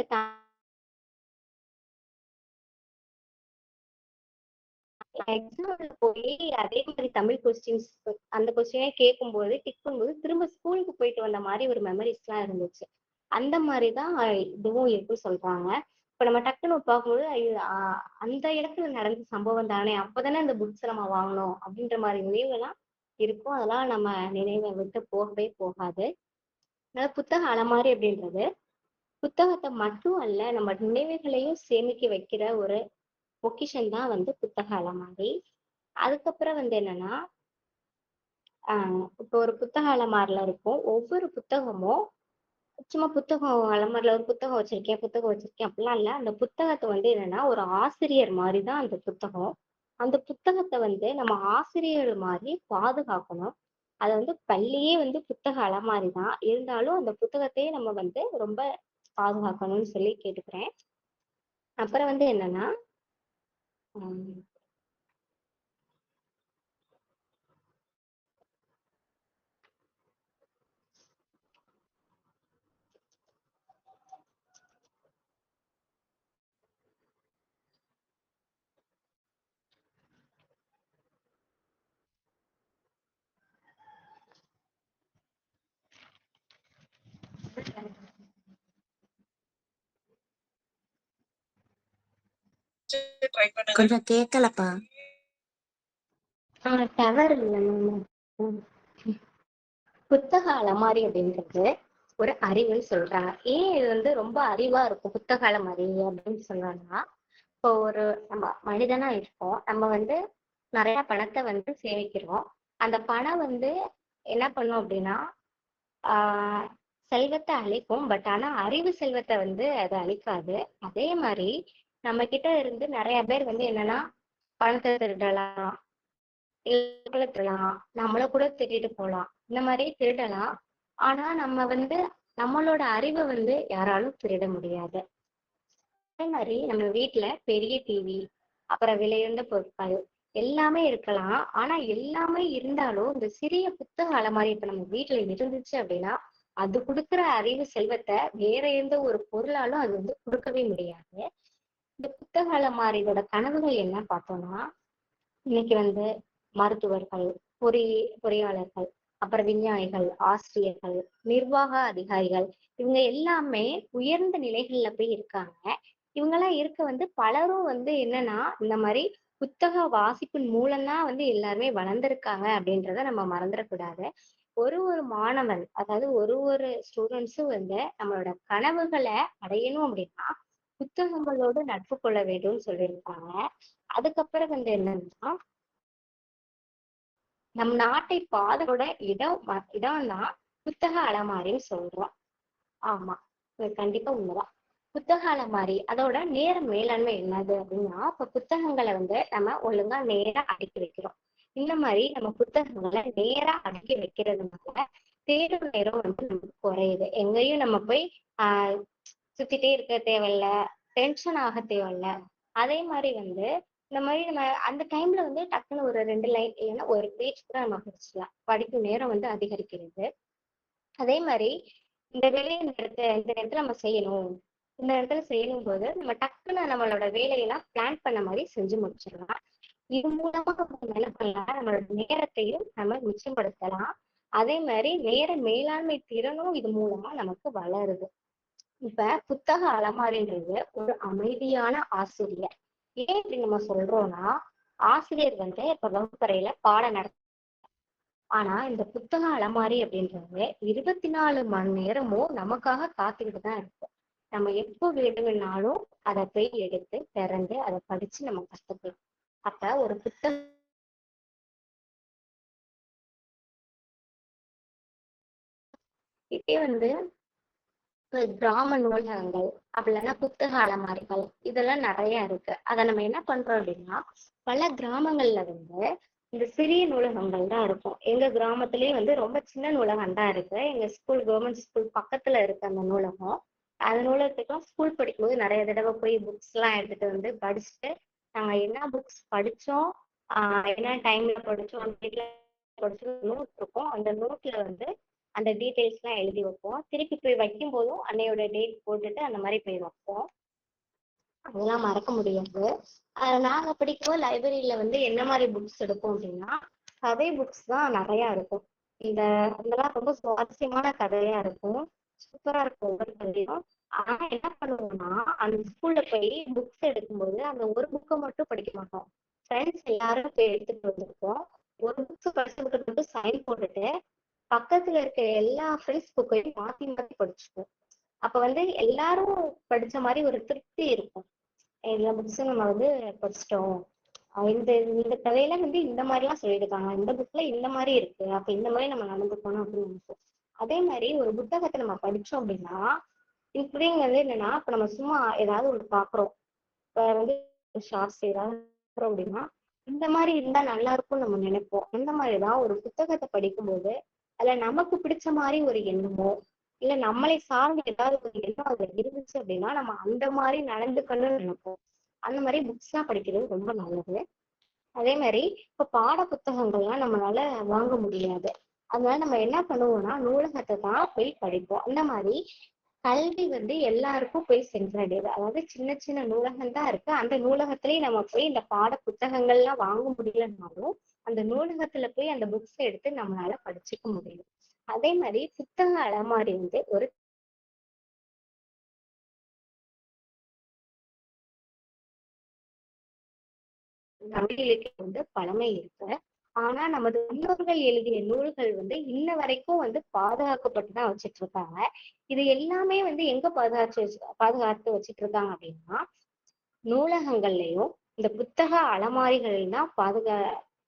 எக்ஸாம்ல போய் அதே மாதிரி தமிழ் கொஸ்டின்ஸ் அந்த கொஸ்டினே கேட்கும்போது டிக் பண்ணும்போது திரும்ப ஸ்கூலுக்கு போயிட்டு வந்த மாதிரி ஒரு மெமரிஸ் எல்லாம் இருந்துச்சு. அந்த மாதிரிதான் இதுவும் இருக்குன்னு சொல்றாங்க. இப்ப நம்ம டக்குன்னு பார்க்கும்போது அந்த இடத்துல நடந்த சம்பவம் தானே, அப்பதானே அந்த புக்ஸ் நம்ம வாங்கணும் அப்படின்ற மாதிரி நினைவுலாம் இருக்கும். அதெல்லாம் நம்ம நினைவை விட்டு போகவே போகாது. அதாவது புத்தக அலமாரி அப்படின்றது புத்தகத்தை மட்டும் அல்ல, நம்ம நினைவுகளையும் சேமிக்க வைக்கிற ஒரு பொக்கிஷன் தான் புத்தக அலமாரி. அதுக்கப்புறம் என்னன்னா இப்போ ஒரு புத்தக அலமாரில இருக்கும். ஒவ்வொரு புத்தகமும் சும்மா புத்தகம் அலமாரில ஒரு புத்தகம் வச்சிருக்கேன் அப்படிலாம் இல்ல. அந்த புத்தகத்தை என்னன்னா ஒரு ஆசிரியர் மாதிரிதான் அந்த புத்தகம். அந்த புத்தகத்தை நம்ம ஆசிரியர் மாதிரி பாதுகாக்கணும். அது பள்ளியே புத்தக அலமாரி தான். இருந்தாலும் அந்த புத்தகத்தையே நம்ம ரொம்ப பாதுகாக்கணும்னு சொல்லி கேட்டுக்கிறேன். அப்புறம் என்னன்னா உம் கொஞ்சம் கேட்கலப்பா. டவர் இல்லை. புத்தக அலமாரி அப்படின்றது ஒரு அறிவுன்னு சொல்றாங்க. ஏன் இது ரொம்ப அறிவா இருக்கும் புத்தக அலமாரி அப்படின்னு சொல்றாங்கன்னா, இப்போ ஒரு நம்ம மனிதனா இருக்கோம். நம்ம நிறைய பணத்தை சேமிக்கிறோம். அந்த பணம் என்ன பண்ணும் அப்படின்னா செல்வத்தை அழிக்கும். பட் ஆனா அறிவு செல்வத்தை அது அழிக்காது. அதே மாதிரி நம்ம கிட்ட இருந்து நிறைய பேர் என்னன்னா பணத்தை திருடலாம், திருடலாம், நம்மள கூட திருடிட்டு போலாம். இந்த மாதிரி திருடலாம். ஆனா நம்ம நம்மளோட அறிவை யாராலும் திருட முடியாது. அதே மாதிரி நம்ம வீட்டுல பெரிய டிவி, அப்புறம் விலையுயர்ந்த பொருட்கள் எல்லாமே இருக்கலாம். ஆனா எல்லாமே இருந்தாலும் இந்த சிறிய புத்தக அலமாரி இப்ப நம்ம வீட்டுல இருந்துச்சு அப்படின்னா அது கொடுக்குற அறிவு செல்வத்தை வேற எந்த ஒரு பொருளாலும் அது கொடுக்கவே முடியாது. இந்த புத்தக அலமாரி இதோட கனவுகள் என்ன பார்த்தோம்னா, இன்னைக்கு மருத்துவர்கள், பொறியாளர்கள், அப்புறம் விஞ்ஞானிகள், ஆசிரியர்கள், நிர்வாக அதிகாரிகள், இவங்க எல்லாமே உயர்ந்த நிலைகள்ல போய் இருக்காங்க. இவங்கெல்லாம் இருக்க பலரும் என்னன்னா இந்த மாதிரி புத்தக வாசிப்பின் மூலம்தான் எல்லாருமே வளர்ந்திருக்காங்க அப்படின்றத நம்ம மறந்துடக்கூடாது. ஒரு மாணவன், அதாவது ஒரு ஸ்டூடெண்ட்ஸும் நம்மளோட கனவுகளை அடையணும் அப்படின்னா புத்தகங்களோடு நட்பு கொள்ள வேண்டும்னு சொல்லியிருக்காங்க. அதுக்கப்புறம் என்னன்னா நம் நாட்டை பாதோட இடம் தான் புத்தக அலமாரின்னு சொல்றோம். ஆமா, இது கண்டிப்பா உண்மைதான். புத்தக அலமாரி அதோட நேர மேலாண்மை என்னது அப்படின்னா, இப்ப புத்தகங்களை நம்ம ஒழுங்கா நேரா அடுக்கி வைக்கிறோம். இந்த மாதிரி நம்ம புத்தகங்களை நேரா அடுக்கி வைக்கிறதுனால தேடும் நேரம் நமக்கு குறையுது. எங்கேயும் நம்ம போய் சுத்திட்டே இருக்க தேவையில்ல, டென்ஷன் ஆக தேவையில்ல. அதே மாதிரி இந்த மாதிரி நம்ம அந்த டைம்ல டக்குன்னு ஒரு 2 லைன் இல்லைன்னா ஒரு பேஜ் கூட நம்ம படிச்சிடலாம். படிக்கும் நேரம் அதிகரிக்கிறது. அதே மாதிரி இந்த வேலையை இந்த நேரத்துல நம்ம செய்யணும், இந்த இடத்துல செய்யணும் போது நம்ம டக்குன்னு நம்மளோட வேலையெல்லாம் பிளான் பண்ண மாதிரி செஞ்சு முடிச்சிடலாம். இது மூலமா நம்ம என்ன பண்ணலாம், நம்மளோட நேரத்தையும் நம்ம மிச்சப்படுத்தலாம். அதே மாதிரி நேர மேலாண்மை திறனும் இது மூலமா நமக்கு வளருது. இப்ப புத்தக அலமாரின்றது ஒரு அமைதியான ஆசிரியர். ஏன் இப்படி நம்ம சொல்றோம்னா, ஆசிரியர் வந்து இப்ப வகுப்பறையில பாடம் நடத்த, ஆனா இந்த புத்தக அலமாரி அப்படின்றது 24 மணி நேரமும் நமக்காக காத்துக்கிட்டு தான் இருக்கும். நம்ம எப்போ வேணும்னாலும் அதை போய் எடுத்து திறந்து அதை படிச்சு நம்ம கத்துக்கலாம். அப்ப ஒரு புத்தகம் இதே வந்து கிராம நூலகங்கள் அப்படி இல்லைன்னா புத்தக அலமாரிகள் இதெல்லாம் நிறைய இருக்கு. அதை நம்ம என்ன பண்றோம் அப்படின்னா, பல கிராமங்கள்ல வந்து இந்த சிறிய நூலகங்கள் தான் இருக்கும். எங்க கிராமத்திலேயே வந்து ரொம்ப சின்ன நூலகம் தான் இருக்கு. எங்க ஸ்கூல் கவர்மெண்ட் ஸ்கூல் பக்கத்துல இருக்கு அந்த நூலகம். அந்த நூலகத்துக்குலாம் ஸ்கூல் படிக்கும்போது நிறைய தடவை போய் புக்ஸ் எல்லாம் எடுத்துட்டு வந்து படிச்சுட்டு நாங்க என்ன புக்ஸ் படிச்சோம், என்ன டைம்ல படிச்சோம், படிச்சோம் நோட் இருக்கும். அந்த நோட்ல வந்து அந்த டீட்டெயில்ஸ் எல்லாம் எழுதி வைப்போம். திருப்பி போய் வைக்கும் போதும் அன்னையோட டேட் போட்டுட்டு அந்த மாதிரி போய் வைப்போம். அதெல்லாம் மறக்க முடியாது. நாங்க படிக்கும்போது லைப்ரரியில வந்து என்ன மாதிரி புக்ஸ் எடுப்போம் அப்படின்னா, கதை புக்ஸ் தான் நிறைய இருக்கும். இந்த இதெல்லாம் ரொம்ப சுவாரஸ்யமான கதையா இருக்கும். சூப்பரா இருக்கும் ஒவ்வொரு கதையும். ஆனா என்ன பண்ணுவோம்னா, அந்த ஸ்கூல்ல போய் புக்ஸ் எடுக்கும்போது அந்த ஒரு புக்கை மட்டும் படிக்க மாட்டோம். ஃப்ரெண்ட்ஸ் எல்லாரும் போய் எடுத்துட்டு வந்திருப்போம். ஒரு புக்ஸ் படிச்சதுக்கு மட்டும் சைன் போட்டுட்டு பக்கத்துல இருக்க எல்லா ஃப்ரெண்ட்ஸ் புக்கையும் மாத்தி மாத்தி படிச்சுப்போம். அப்ப வந்து எல்லாரும் படிச்ச மாதிரி ஒரு திருப்தி இருக்கும். எல்லா புக்ஸும் நம்ம வந்து படிச்சிட்டோம். இந்த இந்த கதையில வந்து இந்த மாதிரி எல்லாம் சொல்லியிருக்காங்க, இந்த புக்ல இந்த மாதிரி இருக்கு, அப்ப இந்த மாதிரி நம்ம நடந்துக்கணும் அப்படின்னு நினைப்போம். அதே மாதிரி ஒரு புத்தகத்தை நம்ம படிச்சோம் அப்படின்னா, இப்படிங்க வந்து என்னன்னா, இப்ப நம்ம சும்மா ஏதாவது ஒரு பாக்குறோம், இப்ப வந்து ஷார்ட்ஸ் ஏதாவது பாக்குறோம் அப்படின்னா இந்த மாதிரி இருந்தா நல்லா இருக்கும்னு நம்ம நினைப்போம். அந்த மாதிரிதான் ஒரு புத்தகத்தை படிக்கும்போது அதுல நமக்கு பிடிச்ச மாதிரி ஒரு எண்ணமோ இல்ல நம்மளை சார்ந்து ஏதாவது ஒரு எண்ணம் அதுல இருந்துச்சு அப்படின்னா நம்ம அந்த மாதிரி நடந்துக்கணும்னு நினைப்போம். அந்த மாதிரி புக்ஸ் எல்லாம் படிக்கிறது ரொம்ப நல்லது. அதே மாதிரி இப்ப பாட புத்தகங்கள்லாம் நம்மளால வாங்க முடியாது. அதனால நம்ம என்ன பண்ணுவோம்னா நூலகத்தை தான் போய் படிப்போம். அந்த மாதிரி கல்வி வந்து எல்லாருக்கும் போய் சென்றடையுது. அதாவது சின்ன சின்ன நூலகம் தான் இருக்கு. அந்த நூலகத்திலேயே நம்ம போய் இந்த பாட புத்தகங்கள்லாம் வாங்க முடியலன்னாலும் அந்த நூலகத்துல போய் அந்த புக்ஸ் எடுத்து நம்மளால படிச்சுக்க முடியும். அதே மாதிரி புத்தக அலமாரி வந்து ஒரு தமிழ் இலக்கியம் வந்து பழமை இருக்கு. ஆனா நமது முன்னோர்கள் எழுதிய நூல்கள் வந்து இன்ன வரைக்கும் வந்து பாதுகாக்கப்பட்டுதான் வச்சிட்டு இருக்காங்க. இது எல்லாமே வந்து எங்க பாதுகாத்து வச்சிட்டு இருக்காங்க அப்படின்னா நூலகங்கள்லயும் இந்த புத்தக அலமாரிகள்லாம் தான்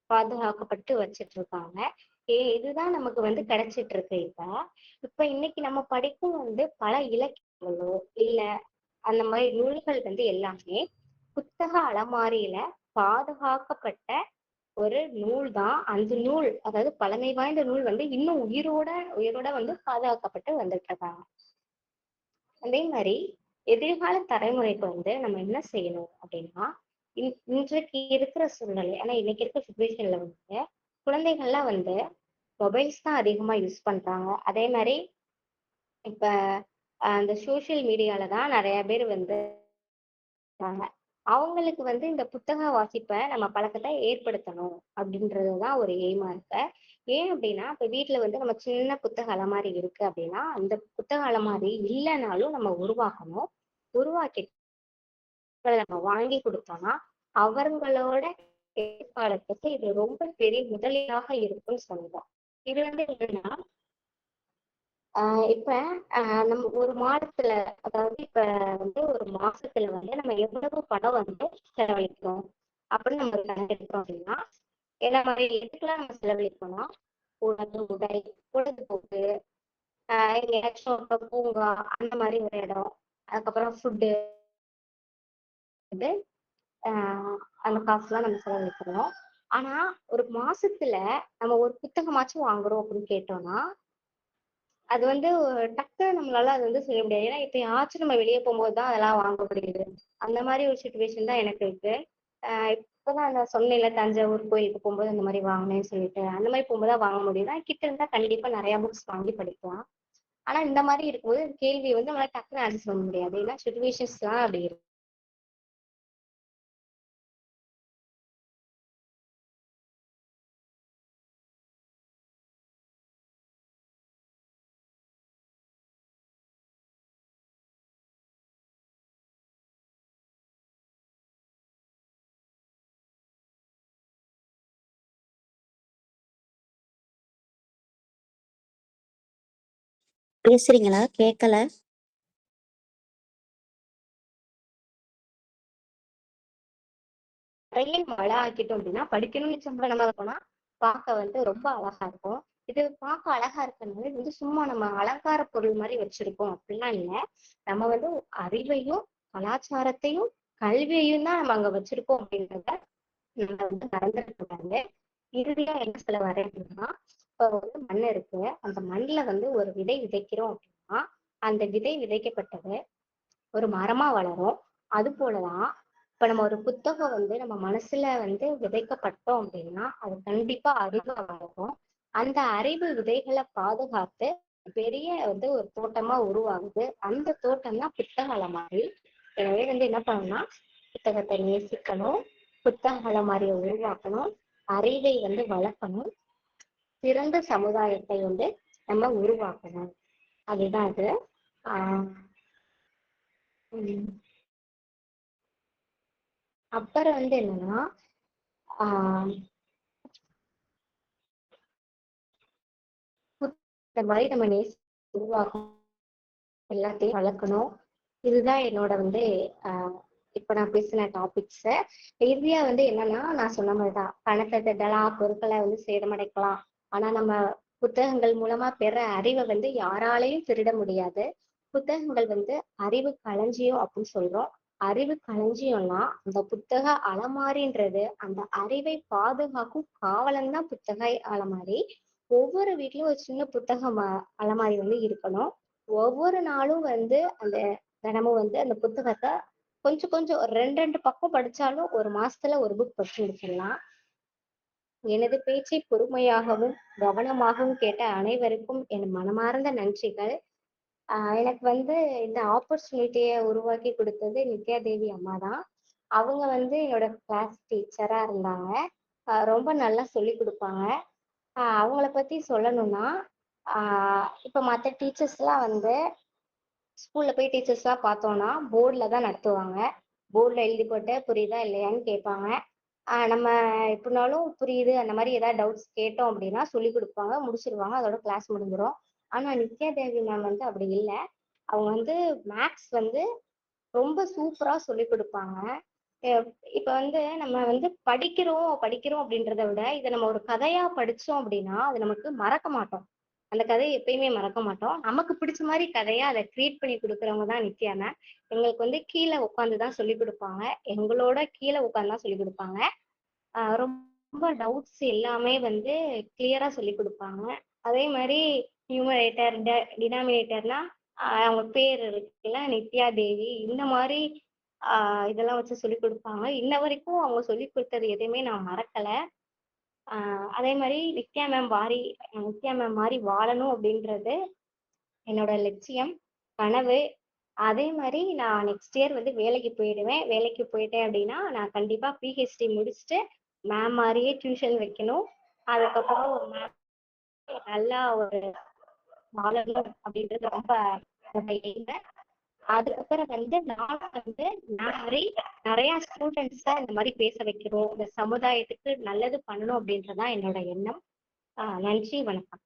பாதுகாக்கப்பட்டு வச்சிட்டு இருக்காங்க. இதுதான் நமக்கு வந்து கிடைச்சிட்டு இருக்கு. இப்ப இன்னைக்கு நம்ம படிக்கும் வந்து பல இலக்கியங்களோ இல்ல அந்த மாதிரி நூல்கள் வந்து எல்லாமே புத்தக அலமாரியில பாதுகாக்கப்பட்ட ஒரு நூல் தான். அந்த நூல் அதாவது பழமை வாய்ந்த நூல் வந்து இன்னும் உயிரோட உயிரோட வந்து பாதுகாக்கப்பட்டு வந்துட்டு இருக்காங்க. அதே மாதிரி எதிர்கால தலைமுறைக்கு வந்து நம்ம என்ன செய்யணும் அப்படின்னா இன்றைக்கு இருக்கிற சூழ்நிலை, ஆனா இன்னைக்கு இருக்கிற சுச்சுவேஷன்ல வந்து குழந்தைகள்லாம் வந்து மொபைல்ஸ் தான் அதிகமா யூஸ் பண்றாங்க. அதே மாதிரி இப்ப அந்த சோசியல் மீடியால தான் நிறைய பேர் வந்து அவங்களுக்கு வந்து இந்த புத்தக வாசிப்பை நம்ம பழக்கத்தை ஏற்படுத்தணும் அப்படின்றதுதான் ஒரு எய்மா இருக்கு. ஏன் அப்படின்னா இப்ப வீட்டுல வந்து நம்ம சின்ன புத்தக அலமாரி இருக்கு அப்படின்னா அந்த புத்தக அலமாரி இல்லைனாலும் நம்ம உருவாக்கணும். உருவாக்கி நம்ம வாங்கி கொடுத்தோம்னா அவங்களோட எதிர்காலத்துக்கு இது ரொம்ப பெரிய முதலீடாக இருக்கும்னு சொல்லுவோம். இது வந்து என்னன்னா இப்ப நம்ம ஒரு மாதத்துல அதாவது இப்ப வந்து ஒரு மாசத்துல வந்து நம்ம எவ்வளவு பணம் வந்து செலவழிக்கிறோம் அப்படின்னு நம்ம கணக்கெடுக்கிறோம் அப்படின்னா என்ன மாதிரி எதுக்கெல்லாம் நம்ம செலவழிக்கணும், உணவு உடை பொழுதுபோக்கு, எங்கேயாச்சும் பூங்கா அந்த மாதிரி ஒரு இடம், அதுக்கப்புறம் ஃபுட்டு வந்து அந்த காசுலாம் நம்ம செலவழிக்கிறோம். ஆனா ஒரு மாசத்துல நம்ம ஒரு புத்தகமாச்சும் வாங்குறோம் அப்படின்னு கேட்டோம்னா அது வந்து டக்குன்னு நம்மளால அது வந்து செய்ய முடியாது. ஏன்னா எப்பயாச்சும் நம்ம வெளியே போகும்போதுதான் அதெல்லாம் வாங்க முடியுது. அந்த மாதிரி ஒரு சுச்சுவேஷன் தான் எனக்கு இருக்கு. இப்பதான் நான் சொன்னேன்ல தஞ்சாவூர் கோயிலுக்கு போகும்போது அந்த மாதிரி வாங்கினேன்னு சொல்லிட்டு அந்த மாதிரி போகும்போது வாங்க முடியுது. கிட்ட இருந்தா கண்டிப்பா நிறைய புக்ஸ் வாங்கி படிக்கலாம். ஆனா இந்த மாதிரி இருக்கும்போது கேள்வி வந்து நம்மளால டக்குன்னு ஆன்சர் பண்ண முடியாது. ஏன்னா சுச்சுவேஷன்ஸ் தான் அப்படி இருக்கு. பேசுறீங்களா? கேட்கல. நிறைய மழை ஆக்கிட்டோம் அப்படின்னா படிக்கணும்னு சம்பளமா இருக்கோம்னா பார்க்க வந்து ரொம்ப அழகா இருக்கும். இது பார்க்க அழகா இருக்கிறது வந்து சும்மா நம்ம அலங்கார பொருள் மாதிரி வச்சிருக்கோம் அப்படிலாம் இல்லை. நம்ம வந்து அறிவையும் கலாச்சாரத்தையும் கல்வியையும் தான் நம்ம அங்க வச்சிருக்கோம் அப்படின்றத நம்ம வந்து மறந்துடக்கூடாது. இறுதியா என்ன சொல்ல வரேன் அப்படின்னா, இப்ப வந்து மண் இருக்கு, அந்த மண்ணுல வந்து ஒரு விதை விதைக்கிறோம் அப்படின்னா அந்த விதை விதைக்கப்பட்டது ஒரு மரமா வளரும். அது போலதான் இப்ப நம்ம ஒரு புத்தகம் வந்து நம்ம மனசுல வந்து விதைக்கப்பட்டோம் அப்படின்னா அது கண்டிப்பா அறிவா வளரும். அந்த அறிவு விதைகளை பாதுகாத்து பெரிய வந்து ஒரு தோட்டமா உருவாகுது. அந்த தோட்டம் தான் புத்தக அலமாரி. எனவே வந்து என்ன பண்ணணும்னா புத்தகத்தை நேசிக்கணும், புத்தக அலமாரியை உருவாக்கணும், அறிவை வந்து வளர்க்கணும், சிறந்த சமுதாயத்தை வந்து நம்ம உருவாக்கணும். அதுதான் அது. ஆஹ் உம் அப்புறம் வந்து என்னன்னா ஆஹ் இந்த மாதிரி நம்ம உருவாக்கணும், எல்லாத்தையும் வளர்க்கணும். இதுதான் என்னோட வந்து ஆஹ் இப்ப நான் பேசின டாபிக்ஸ். இறுதியா வந்து என்னன்னா நான் சொன்ன மாதிரிதான் பணத்தை திட்டலாம், பொருட்களை வந்து சேதமடைக்கலாம். ஆனா நம்ம புத்தகங்கள் மூலமா பெற அறிவை வந்து யாராலையும் திருட முடியாது. புத்தகங்கள் வந்து அறிவு களஞ்சியம் அப்படின்னு சொல்றோம். அறிவு களஞ்சியம்னா அந்த புத்தக அலமாரின்றது அந்த அறிவை பாதுகாக்கும் காவலன் தான் புத்தக அலமாரி. ஒவ்வொரு வீட்லயும் ஒரு சின்ன புத்தக அலமாரி வந்து இருக்கணும். ஒவ்வொரு நாளும் வந்து அந்த தினமும் வந்து அந்த புத்தகத்தை கொஞ்சம் கொஞ்சம் ஒரு 2 பக்கம் படிச்சாலும் ஒரு மாசத்துல ஒரு புக் படிச்சு முடிச்சிடலாம். எனது பேச்சை பொறுமையாகவும் கவனமாகவும் கேட்ட அனைவருக்கும் என் மனமார்ந்த நன்றிகள். எனக்கு வந்து இந்த ஆப்பர்ச்சுனிட்டியை உருவாக்கி கொடுத்தது நித்யா தேவி அம்மா தான். அவங்க வந்து என்னோட கிளாஸ் டீச்சரா இருந்தாங்க. ரொம்ப நல்லா சொல்லி கொடுப்பாங்க. அவங்கள பத்தி சொல்லணும்னா இப்ப மற்ற டீச்சர்ஸ் எல்லாம் வந்து ஸ்கூல்ல போய் டீச்சர்ஸ் எல்லாம் பார்த்தோம்னா போர்டில் தான் நடத்துவாங்க. போர்டில் எழுதி போட்டு புரியுதா இல்லையான்னு கேட்பாங்க. நம்ம எப்படினாலும் புரியுது அந்த மாதிரி ஏதாவது டவுட்ஸ் கேட்டோம் அப்படின்னா சொல்லி கொடுப்பாங்க, முடிச்சிருவாங்க, அதோட கிளாஸ் முடிஞ்சிடும். ஆனா நித்யா தேவி மேம் வந்து அப்படி இல்லை. அவங்க வந்து மேக்ஸ் வந்து ரொம்ப சூப்பரா சொல்லி கொடுப்பாங்க. இப்ப வந்து நம்ம வந்து படிக்கிறோம் படிக்கிறோம் அப்படின்றத விட இதை நம்ம ஒரு கதையா படிச்சோம் அப்படின்னா அது நமக்கு மறக்க மாட்டோம். அந்த கதையை எப்பயுமே மறக்க மாட்டோம். நமக்கு பிடிச்ச மாதிரி கதையா அதை கிரியேட் பண்ணி கொடுக்குறவங்க தான் நித்யா மேம். எங்களுக்கு வந்து கீழே உட்காந்துதான் சொல்லி கொடுப்பாங்க. எங்களோட கீழே உட்காந்துதான் சொல்லி கொடுப்பாங்க. ரொம்ப டவுட்ஸ் எல்லாமே வந்து கிளியரா சொல்லி கொடுப்பாங்க. அதே மாதிரி நியூமரேட்டர் டினாமினேட்டர்னா அவங்க பேர் இருக்குல்ல நித்யா தேவி, இந்த மாதிரி இதெல்லாம் வச்சு சொல்லி கொடுப்பாங்க. இன்ன வரைக்கும் அவங்க சொல்லி கொடுத்தது எதுவுமே நான் மறக்கல. அதே மாதிரி நித்யா மேம் மாதிரி வாழணும் அப்படின்றது என்னோட லட்சியம், கனவு. அதே மாதிரி நான் நெக்ஸ்ட் இயர் வந்து வேலைக்கு போயிடுவேன். வேலைக்கு போயிட்டேன் அப்படின்னா நான் கண்டிப்பா பிஹெச்டி முடிச்சுட்டு மேம் மாதிரியே டியூஷன் வைக்கணும். அதுக்கப்புறம் மேம் நல்லா ஒரு வாழணும் அப்படின்றது ரொம்ப எய்ம். அதுக்கப்புறம் வந்து நானும் வந்து நிறைய ஸ்டூடெண்ட்ஸ இந்த மாதிரி பேச வைக்கணும், இந்த சமுதாயத்துக்கு நல்லது பண்ணணும் அப்படின்றதான் என்னோட எண்ணம். நன்றி, வணக்கம்.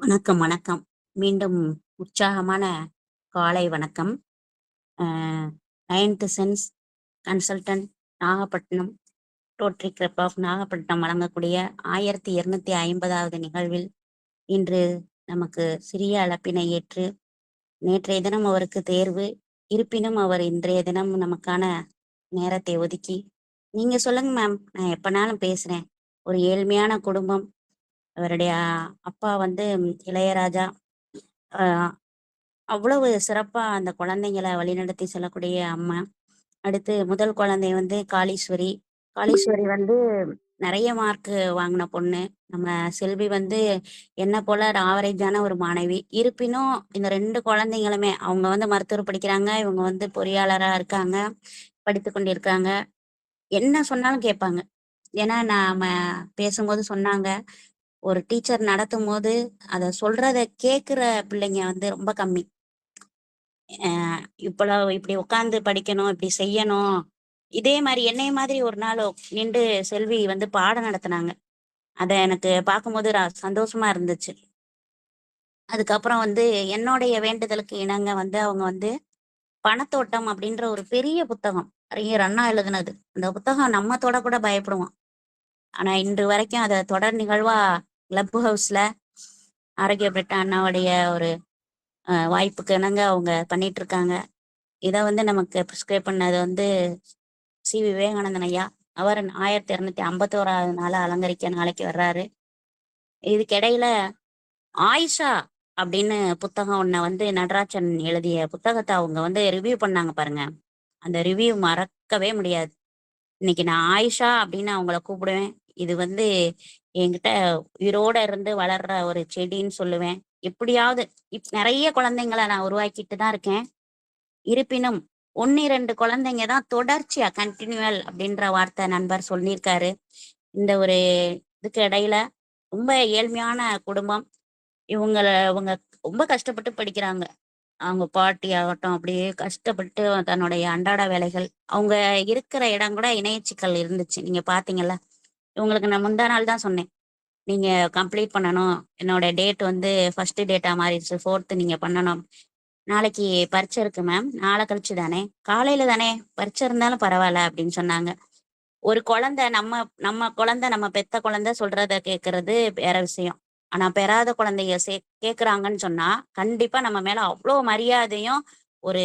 வணக்கம் வணக்கம். மீண்டும் உற்சாகமான காலை வணக்கம். 9th sense consultant Nagapattinam, rotary club of Nagapattinam வழங்கக்கூடிய 1250வது நிகழ்வில் இன்று நமக்கு சிறிய அழைப்பினை ஏற்று, நேற்றைய தினம் அவருக்கு தேர்வு இருப்பினும் அவர் இன்றைய தினம் நமக்கான நேரத்தை ஒதுக்கி, நீங்க சொல்லுங்க மேம், நான் எப்பனாலும் பேசுறேன். ஒரு ஏழ்மையான குடும்பம், அவருடைய அப்பா வந்து இளையராஜா, அவ்வளவு சிறப்பா அந்த குழந்தைங்களை வழிநடத்தி செல்லக்கூடிய அம்மா. அடுத்து முதல் குழந்தை வந்து காளீஸ்வரி. காளீஸ்வரி வந்து நிறைய மார்க் வாங்கின பொண்ணு. நம்ம செல்வி வந்து என்ன போல ஆவரேஜான ஒரு மாணவி. இருப்பினும் இந்த 2 குழந்தைங்களுமே அவங்க வந்து மருத்துவர் படிக்கிறாங்க, இவங்க வந்து பொறியாளரா இருக்காங்க, படித்து கொண்டிருக்காங்க. என்ன சொன்னாலும் கேட்பாங்க. ஏன்னா நாம பேசும்போது சொன்னாங்க, ஒரு டீச்சர் நடத்தும் போது அதை சொல்றத கேட்குற பிள்ளைங்க வந்து ரொம்ப கம்மி. இப்பெல்லாம் இப்படி உட்காந்து படிக்கணும், இப்படி செய்யணும். இதே மாதிரி என்னைய மாதிரி ஒரு நாள் நின்று செல்வி வந்து பாடம் நடத்துனாங்க. அத எனக்கு பார்க்கும்போது சந்தோஷமா இருந்துச்சு. அதுக்கப்புறம் வந்து என்னுடைய வேண்டுதலுக்கு இணங்க வந்து அவங்க வந்து பணத்தோட்டம் அப்படின்ற ஒரு பெரிய புத்தகம், அறிஞர் அண்ணா எழுதுனது. அந்த புத்தகம் நம்ம தொட கூட பயப்படுவோம். ஆனா இன்று வரைக்கும் அத தொடர் நிகழ்வா கிளப் ஹவுஸ்ல ஆரோக்கிய பெற்ற அண்ணாவுடைய ஒரு வாய்ப்புக்கு இணங்க அவங்க பண்ணிட்டு இருக்காங்க. இத வந்து நமக்கு பிரிஸ்கிரைப் பண்ணது வந்து விவேகானந்தன் ஐயா. அவர் 1251வது நாளை அலங்கரிக்க நாளைக்கு வர்றாரு. இதுக்கிடையில ஆயிஷா அப்படின்னு புத்தகம் ஒண்ண வந்து நடராஜன் எழுதிய புத்தகத்தை அவங்க வந்து ரிவ்யூ பண்ணாங்க பாருங்க. அந்த ரிவ்யூ மறக்கவே முடியாது. இன்னைக்கு நான் ஆயிஷா அப்படின்னு அவங்கள கூப்பிடுவேன். இது வந்து என்கிட்ட உயிரோட இருந்து வளர்ற ஒரு செடின்னு சொல்லுவேன். எப்படியாவது நிறைய குழந்தைங்களை நான் உருவாக்கிட்டு தான் இருக்கேன். இருப்பினும் 1, 2 குழந்தைங்க தான் தொடர்ச்சியா கண்டினியூவல் அப்படின்ற வார்த்தை நண்பர் சொல்லியிருக்காரு. இந்த ஒரு இதுக்கு இடையில ரொம்ப ஏழ்மையான குடும்பம். இவங்க ரொம்ப கஷ்டப்பட்டு படிக்கிறாங்க. அவங்க பாட்டி ஆகட்டும் அப்படியே கஷ்டப்பட்டு தன்னுடைய அன்றாட வேலைகள். அவங்க இருக்கிற இடம் கூட இணையச்சிக்கல் இருந்துச்சு. நீங்க பாத்தீங்கல்ல. இவங்களுக்கு நான் முந்தா நாள் தான் சொன்னேன். நீங்க கம்ப்ளீட் பண்ணணும். என்னோட டேட் வந்து ஃபர்ஸ்ட் டேட்டா மாறிடுச்சு. 4th நீங்க பண்ணணும். நாளைக்கு பரீட்சை இருக்கு மேம். நாளை கழிச்சு தானே, காலையில தானே, பரீட்சை இருந்தாலும் பரவாயில்ல அப்படின்னு சொன்னாங்க. ஒரு குழந்தை நம்ம நம்ம குழந்தை நம்ம பெத்த குழந்தை சொல்றத கேட்கறது வேற விஷயம். ஆனா பெறாத குழந்தைய கேட்கறாங்கன்னு சொன்னா கண்டிப்பா நம்ம மேல அவ்வளோ மரியாதையும் ஒரு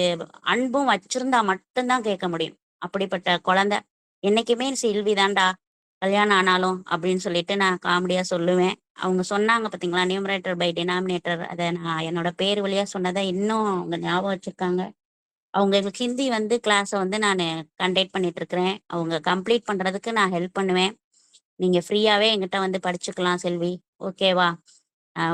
அன்பும் வச்சிருந்தா மட்டும்தான் கேட்க முடியும். அப்படிப்பட்ட குழந்தை என்னைக்குமே செல்வி தான்டா கல்யாணம் ஆனாலும் அப்படின்னு சொல்லிட்டு நான் காமெடியா சொல்லுவேன். அவங்க சொன்னாங்க பாத்தீங்களா, நியூமரேட்டர் பை டினாமினேட்டர். அதை நான் என்னோட பேர் வழியா சொன்னதை இன்னும் அவங்க ஞாபகம் வச்சிருக்காங்க. அவங்க ஹிந்தி வந்து கிளாஸை வந்து நான் கண்டக்ட் பண்ணிட்டு இருக்கிறேன். அவங்க கம்ப்ளீட் பண்றதுக்கு நான் ஹெல்ப் பண்ணுவேன். நீங்க ஃப்ரீயாவே என்கிட்ட வந்து படிச்சுக்கலாம் செல்வி. ஓகேவா?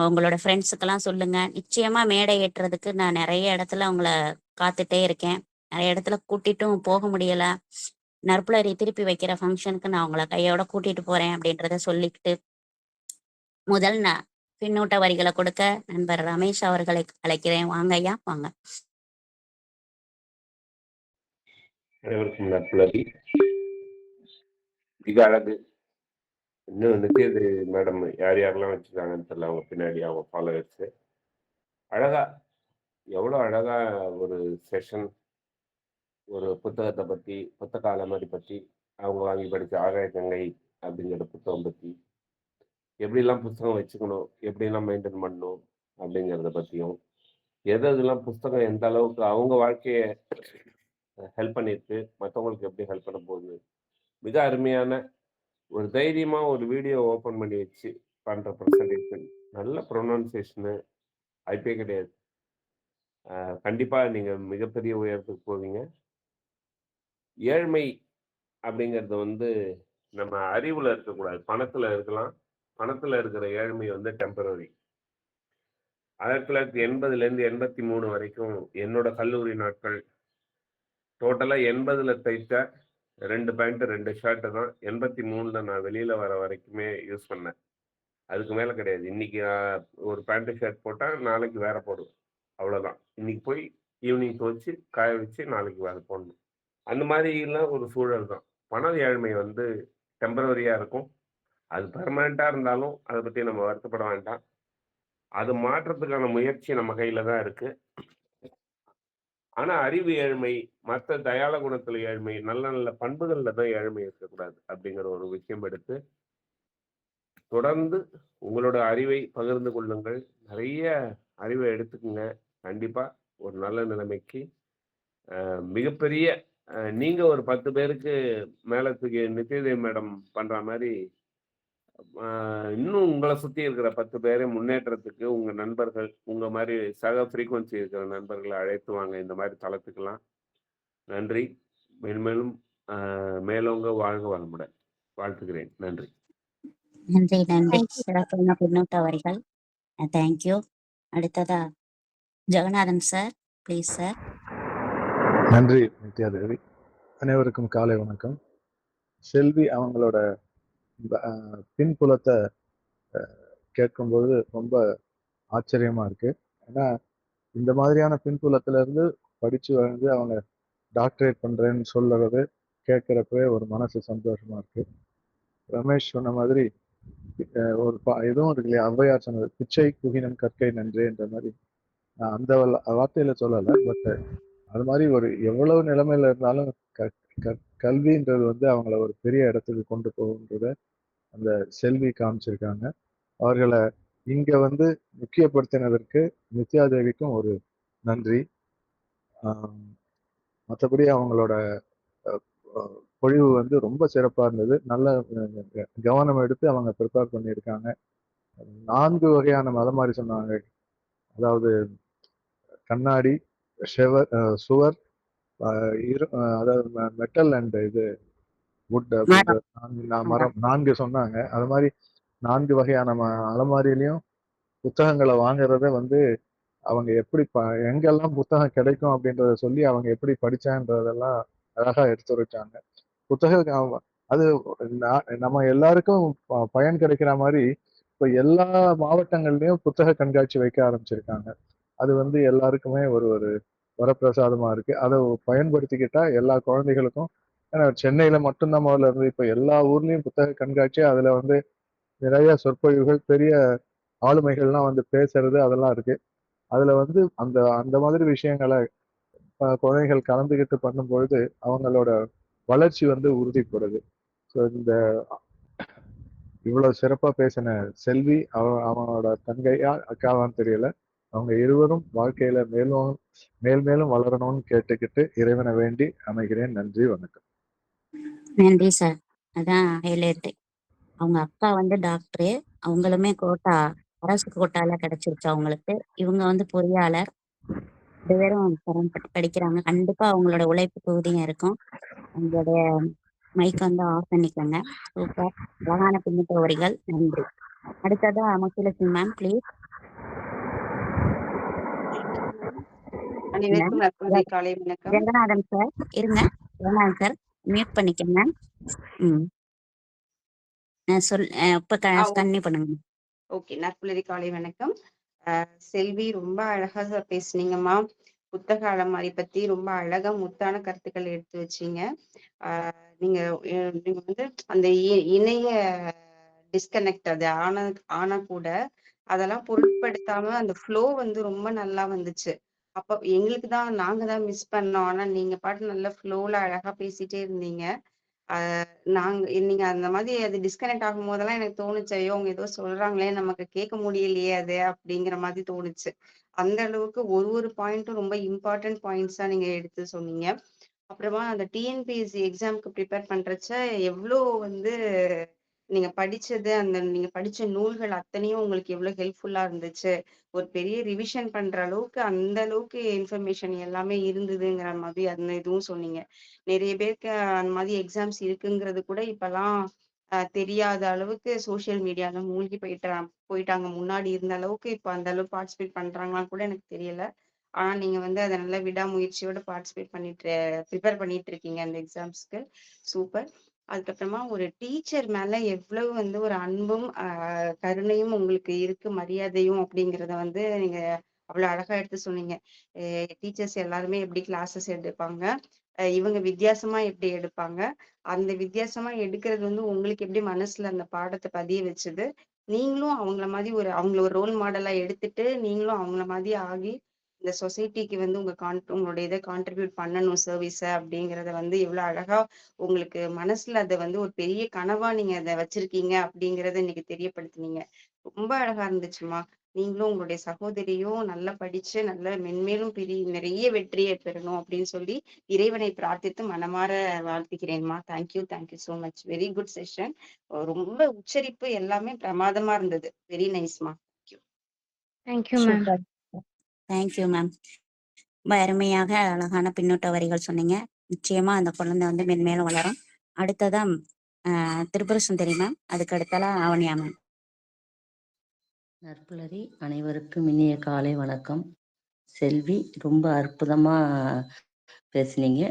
உங்களோட ஃப்ரெண்ட்ஸுக்கெல்லாம் சொல்லுங்க. நிச்சயமா மேடை ஏற்றுறதுக்கு நான் நிறைய இடத்துல உங்களை காத்துட்டே இருக்கேன். நிறைய இடத்துல கூட்டிட்டும் போக முடியல. நற்புலரி திருப்பி வைக்கிற ஃபங்க்ஷனுக்கு நான் உங்களை கையோட கூட்டிட்டு போறேன் அப்படின்றத சொல்லிக்கிட்டு முதல் பின்னூட்ட வரிகளை கொடுக்க நண்பர் ரமேஷ் அவர்களை அழைக்கிறேன். வாங்க ஐயா, வாங்க. அனைவருக்கும் நற்புலரி. மிக அழகு. இன்னும் நிச்சயது மேடம் யார் யாரெல்லாம் வச்சிருக்காங்கன்னு தெரியல. அவங்க பின்னாடி அவங்க ஃபாலோவர்ஸ் அழகா, எவ்வளோ அழகா ஒரு செஷன், ஒரு புத்தகத்தை பத்தி, புத்தக அலமாரி பத்தி, அவங்க வாங்கி படிச்ச ஆகாய கங்கை அப்படிங்கிற புத்தகம் பத்தி, எப்படிலாம் புத்தகம் வச்சுக்கணும், எப்படிலாம் மெயின்டைன் பண்ணணும் அப்படிங்கிறத பத்தியும், எதெல்லாம் புத்தகம் எந்த அளவுக்கு அவங்க வாழ்க்கையை ஹெல்ப் பண்ணியிருக்கு, மற்றவங்களுக்கு எப்படி ஹெல்ப் பண்ண போகுது, மிக அருமையான ஒரு தைரியமா ஒரு வீடியோ ஓப்பன் பண்ணி வச்சு பண்ற ப்ரெசன்டேஷன், நல்ல ப்ரொனவுன்சியேஷனு, வாய்ப்பே கிடையாது. கண்டிப்பா நீங்க மிகப்பெரிய உயரத்துக்கு போவீங்க. ஏழ்மை அப்படிங்கிறது வந்து நம்ம அறிவுல இருக்கக்கூடாது, பணத்துல இருக்கலாம். பணத்துல இருக்கிற ஏழ்மை வந்து டெம்பரரி. 1980லேருந்து 83 வரைக்கும் என்னோட கல்லூரி நாட்கள் டோட்டலா 80ல தைச்ச 2 பேண்ட் 2 ஷர்ட் தான் 83ல நான் வெளியில வர வரைக்குமே யூஸ் பண்ணேன். அதுக்கு மேல கிடையாது. இன்னைக்கு ஒரு பேண்ட் ஷர்ட் போட்டா நாளைக்கு வேற போடுவேன். அவ்வளவுதான். இன்னைக்கு போய் ஈவினிங் துவைச்சு காய வச்சு நாளைக்கு வேற போடணும். அந்த மாதிரிலாம் ஒரு சூழல் தான். பண ஏழ்மை வந்து டெம்பரரியா இருக்கும். அது பெர்மனண்டா இருந்தாலும் அதை பத்தி நம்ம வருத்தப்பட வேண்டாம். அது மாற்றத்துக்கான முயற்சி நம்ம கையில தான் இருக்கு. ஆனா அறிவு ஏழ்மை, மற்ற தயாள குணத்துல ஏழ்மை, நல்ல நல்ல பண்புகள்ல தான் ஏழ்மை இருக்கக்கூடாது அப்படிங்கிற ஒரு விஷயம் எடுத்து தொடர்ந்து உங்களோட அறிவை பகிர்ந்து கொள்ளுங்கள். நிறைய அறிவை எடுத்துக்குங்க. கண்டிப்பா ஒரு நல்ல நிலைமைக்கு மிகப்பெரிய நீங்க ஒரு 10 பேருக்கு மேல தூக்கி நித்யதேவ் மேடம் பண்ற மாதிரி இன்னும் உங்களை சுத்தி இருக்கிற 10 பேரை முன்னேற்றத்துக்கு உங்க நண்பர்கள், உங்க மாதிரி சக ஃப்ரீக்வன்சி இருக்கிற நண்பர்களை அழைத்து வாங்க இந்த மாதிரி தளத்துக்கெல்லாம். நன்றி. மேன்மேலும் மேலோங்க வாழ்க வளமுடன். வாழ்த்துகிறேன். நன்றி. நன்றி நன்றி. சிறப்பான பின்னூட்ட வரிகள். தேங்க்யூ. அடுத்ததா ஜெகநாதன் சார், ப்ளீஸ் சார். நன்றி நித்யாதேவி. அனைவருக்கும் காலை வணக்கம். செல்வி அவங்களோட பின்புலத்தை கேட்கும்போது ரொம்ப ஆச்சரியமா இருக்கு. ஏன்னா இந்த மாதிரியான பின்புலத்துல இருந்து படிச்சு வந்து அவங்க டாக்டரேட் பண்றேன்னு சொல்றது கேட்கிறப்பவே ஒரு மனசு சந்தோஷமா இருக்கு. ரமேஷ் சொன்ன மாதிரி எதுவும் இருக்கு இல்லையா, ஔவையார் சொன்னது பிச்சை குகினம் கற்கை நன்றேன்ற மாதிரி. நான் அந்த வார்த்தையில சொல்லலை, பட் அது மாதிரி ஒரு எவ்வளவு நிலைமையில இருந்தாலும் கல்வின்றது வந்து அவங்கள ஒரு பெரிய இடத்துக்கு கொண்டு போகுன்றத அந்த செல்வி காமிச்சிருக்காங்க. அவர்களை இங்க வந்து முக்கியப்படுத்தினதற்கு நித்யாதேவிக்கும் ஒரு நன்றி. மற்றபடி அவங்களோட பொழிவு வந்து ரொம்ப சிறப்பா இருந்தது. நல்ல கவனம் எடுத்து அவங்க ப்ரிப்பேர் பண்ணியிருக்காங்க. 4 வகையான அலமாரி சொன்னாங்க. அதாவது கண்ணாடி, சுவர், அதாவது மெட்டல் அண்ட் இது வுட் அப்படின்ற மரம் 4 சொன்னாங்க. அது மாதிரி 4 வகையான அலமாரியிலையும் புத்தகங்களை வாங்குறத வந்து அவங்க எப்படி எங்கெல்லாம் புத்தகம் கிடைக்கும் அப்படின்றத சொல்லி அவங்க எப்படி படிச்சான்றதெல்லாம் அழகா எடுத்துரைச்சாங்க. புத்தகம் அது நம்ம எல்லாருக்கும் பயன் கிடைக்கிற மாதிரி இப்ப எல்லா மாவட்டங்கள்லயும் புத்தக கண்காட்சி வைக்க ஆரம்பிச்சிருக்காங்க. அது வந்து எல்லாருக்குமே ஒரு ஒரு வரப்பிரசாதமா இருக்கு. அதை பயன்படுத்திக்கிட்டா எல்லா குழந்தைகளுக்கும், ஏன்னா சென்னையில மட்டும்தான் முதல்ல இருந்து இப்ப எல்லா ஊர்லயும் புத்தக கண்காட்சி, அதுல வந்து நிறைய சொற்பொழிவுகள், பெரிய ஆளுமைகள்லாம் வந்து பேசுறது அதெல்லாம் இருக்கு. அதுல வந்து அந்த அந்த மாதிரி விஷயங்களை குழந்தைகள் கலந்துகிட்டு பண்ணும்பொழுது அவங்களோட வளர்ச்சி வந்து உறுதிப்படுது. ஸோ இந்த இவ்வளவு சிறப்பா பேசின செல்வி, அவனோட தங்கையா அக்காவான்னு தெரியல, அவங்க இருவரும் வாழ்க்கையில மேல்மேலும் வளரணும்னு கேட்டுக்கிட்டு இறைவனை வேண்டி அமைகிறேன். நன்றி, வணக்கம். நன்றி சார். அதான் ஹைலைட். அவங்க அக்கா வந்து டாக்டரு, அவங்களுமே கோட்டா அரசு கோட்டால கிடைச்சிருச்சு அவங்களுக்கு. இவங்க வந்து பொறியாளர். 2 பேரும் சிரமப்பட்டு படிக்கிறாங்க. கண்டிப்பா அவங்களோட உழைப்புக்கு ஊதியம் இருக்கும். உங்களுடைய மைக் வந்து ஆஃப் பண்ணிக்கோங்க. சூப்பர், அழகான பின்னூட்ட உரைகள். நன்றி. அடுத்ததா முத்துலட்சுமி மேம் ப்ளீஸ். அனைவருக்கும் நற்பொழுது காலை வணக்கம். ஜெகநாதன் சார் இருங்க, ஜெகநாதன் சார் மியூட் பண்ணிக்கோங்க. இப்ப கன்டினியூ பண்ணுங்க. ஓகே, நற்பொழுது காலை வணக்கம். செல்வி ரொம்ப அழகா பேசுனீங்கம்மா. புத்தக அலமாரி பத்தி ரொம்ப அழகா முத்தான கருத்துக்கள் எடுத்து வச்சீங்க. நீங்க நீங்க வந்து அந்த இணைய டிஸ்கனெக்ட் அது ஆனா கூட அதெல்லாம் பொருட்படுத்தாம அந்த ஃப்ளோ வந்து ரொம்ப நல்லா வந்துச்சு. அப்ப எங்களுக்கு தான் நாங்க தான் மிஸ் பண்ணோம். ஆனா நீங்க பாட்டு நல்ல ஃப்ளோல அழகா பேசிட்டே இருந்தீங்க. நீங்க அந்த மாதிரி அது டிஸ்கனெக்ட் ஆகும் போதெல்லாம் எனக்கு தோணுச்சு, ஐயோ அவங்க ஏதோ சொல்றாங்களே நமக்கு கேட்க முடியலையே அது அப்படிங்கிற மாதிரி தோணுச்சு. அந்த அளவுக்கு ஒரு பாயிண்ட்டும் ரொம்ப இம்பார்ட்டன்ட் பாயிண்ட்ஸா நீங்க எடுத்து சொன்னீங்க. அப்புறமா அந்த டிஎன்பிஎஸ்சி எக்ஸாம்க்கு ப்ரிப்பேர் பண்றச்ச எவ்வளோ வந்து நீங்க நீங்க படிச்ச நூல்கள் அத்தனையும் உங்களுக்கு எவ்வளவு ஹெல்ப்ஃபுல்லா இருந்துச்சு. ஒரு பெரிய ரிவிஷன் பண்ற அளவுக்கு அந்த அளவுக்கு இன்ஃபர்மேஷன் எல்லாமே இருந்ததுங்கிற மாதிரி அந்த இதுவும் சொன்னீங்க. நிறைய பேருக்கு அந்த மாதிரி எக்ஸாம்ஸ் இருக்குங்கிறது கூட இப்பெல்லாம் தெரியாத அளவுக்கு சோசியல் மீடியால மூழ்கி போயிட்டாங்க. முன்னாடி இருந்த அளவுக்கு இப்ப அந்த அளவுக்கு பார்ட்டிசிபேட் பண்றாங்களான்னு கூட எனக்கு தெரியல. ஆனா நீங்க வந்து அதை நல்லா விடாமுயற்சியோட ப்ரிப்பேர் பண்ணிட்டு இருக்கீங்க அந்த எக்ஸாம்ஸ்க்கு. சூப்பர். அதுக்கப்புறமா ஒரு டீச்சர் மேல எவ்வளவு வந்து ஒரு அன்பும் கருணையும் உங்களுக்கு இருக்கு, மரியாதையும் அப்படிங்கிறத வந்து நீங்க அவ்வளவு அழகா எடுத்து சொன்னீங்க. டீச்சர்ஸ் எல்லாருமே எப்படி கிளாஸஸ் எடுப்பாங்க, இவங்க வித்தியாசமா எப்படி எடுப்பாங்க, அந்த வித்தியாசமா எடுக்கிறது வந்து உங்களுக்கு எப்படி மனசுல அந்த பாடத்தை பதிய வச்சது, நீங்களும் அவங்கள ஒரு ரோல் மாடலா எடுத்துட்டு நீங்களும் அவங்கள மாதிரி ஆகி இந்த சொசைட்டிக்கு வந்து உங்களுடைய இதை கான்ட்ரிபியூட் பண்ணணும் சர்வீஸ அப்படிங்கிறத வந்து எவ்வளவு அழகா உங்களுக்கு மனசுல அதை வந்து ஒரு பெரிய கனவா நீங்க அதை வச்சிருக்கீங்க அப்படிங்கறத இன்னைக்கு தெரியப்படுத்தினீங்க. ரொம்ப அழகா இருந்துச்சுமா. நீங்களும் உங்களுடைய சகோதரியும் நல்லா படிச்சு நல்ல மென்மேலும் நிறைய வெற்றியை பெறணும் அப்படின்னு சொல்லி இறைவனை பிரார்த்தித்து மனமாற வாழ்த்துக்கிறேன்மா. Thank you so much. Very good session. ரொம்ப உச்சரிப்பு எல்லாமே பிரமாதமா இருந்தது. வெரி நைஸ்மா. Thank you ma'am. Thank you ma'am. ரொம்ப அருமையாக அழகான பின்னூட்ட வரிகள் சொன்னீங்க. நிச்சயமா அந்த குழந்தை வந்து மென்மேலும் வளரும். அடுத்ததா திரிபுர சுந்தரி மேம், அதுக்கு அடுத்தலாம் ஆவணியா மேம். நற்புலரி அனைவருக்கும் இனிய காலை வணக்கம். செல்வி, ரொம்ப அற்புதமா பேசுனீங்க.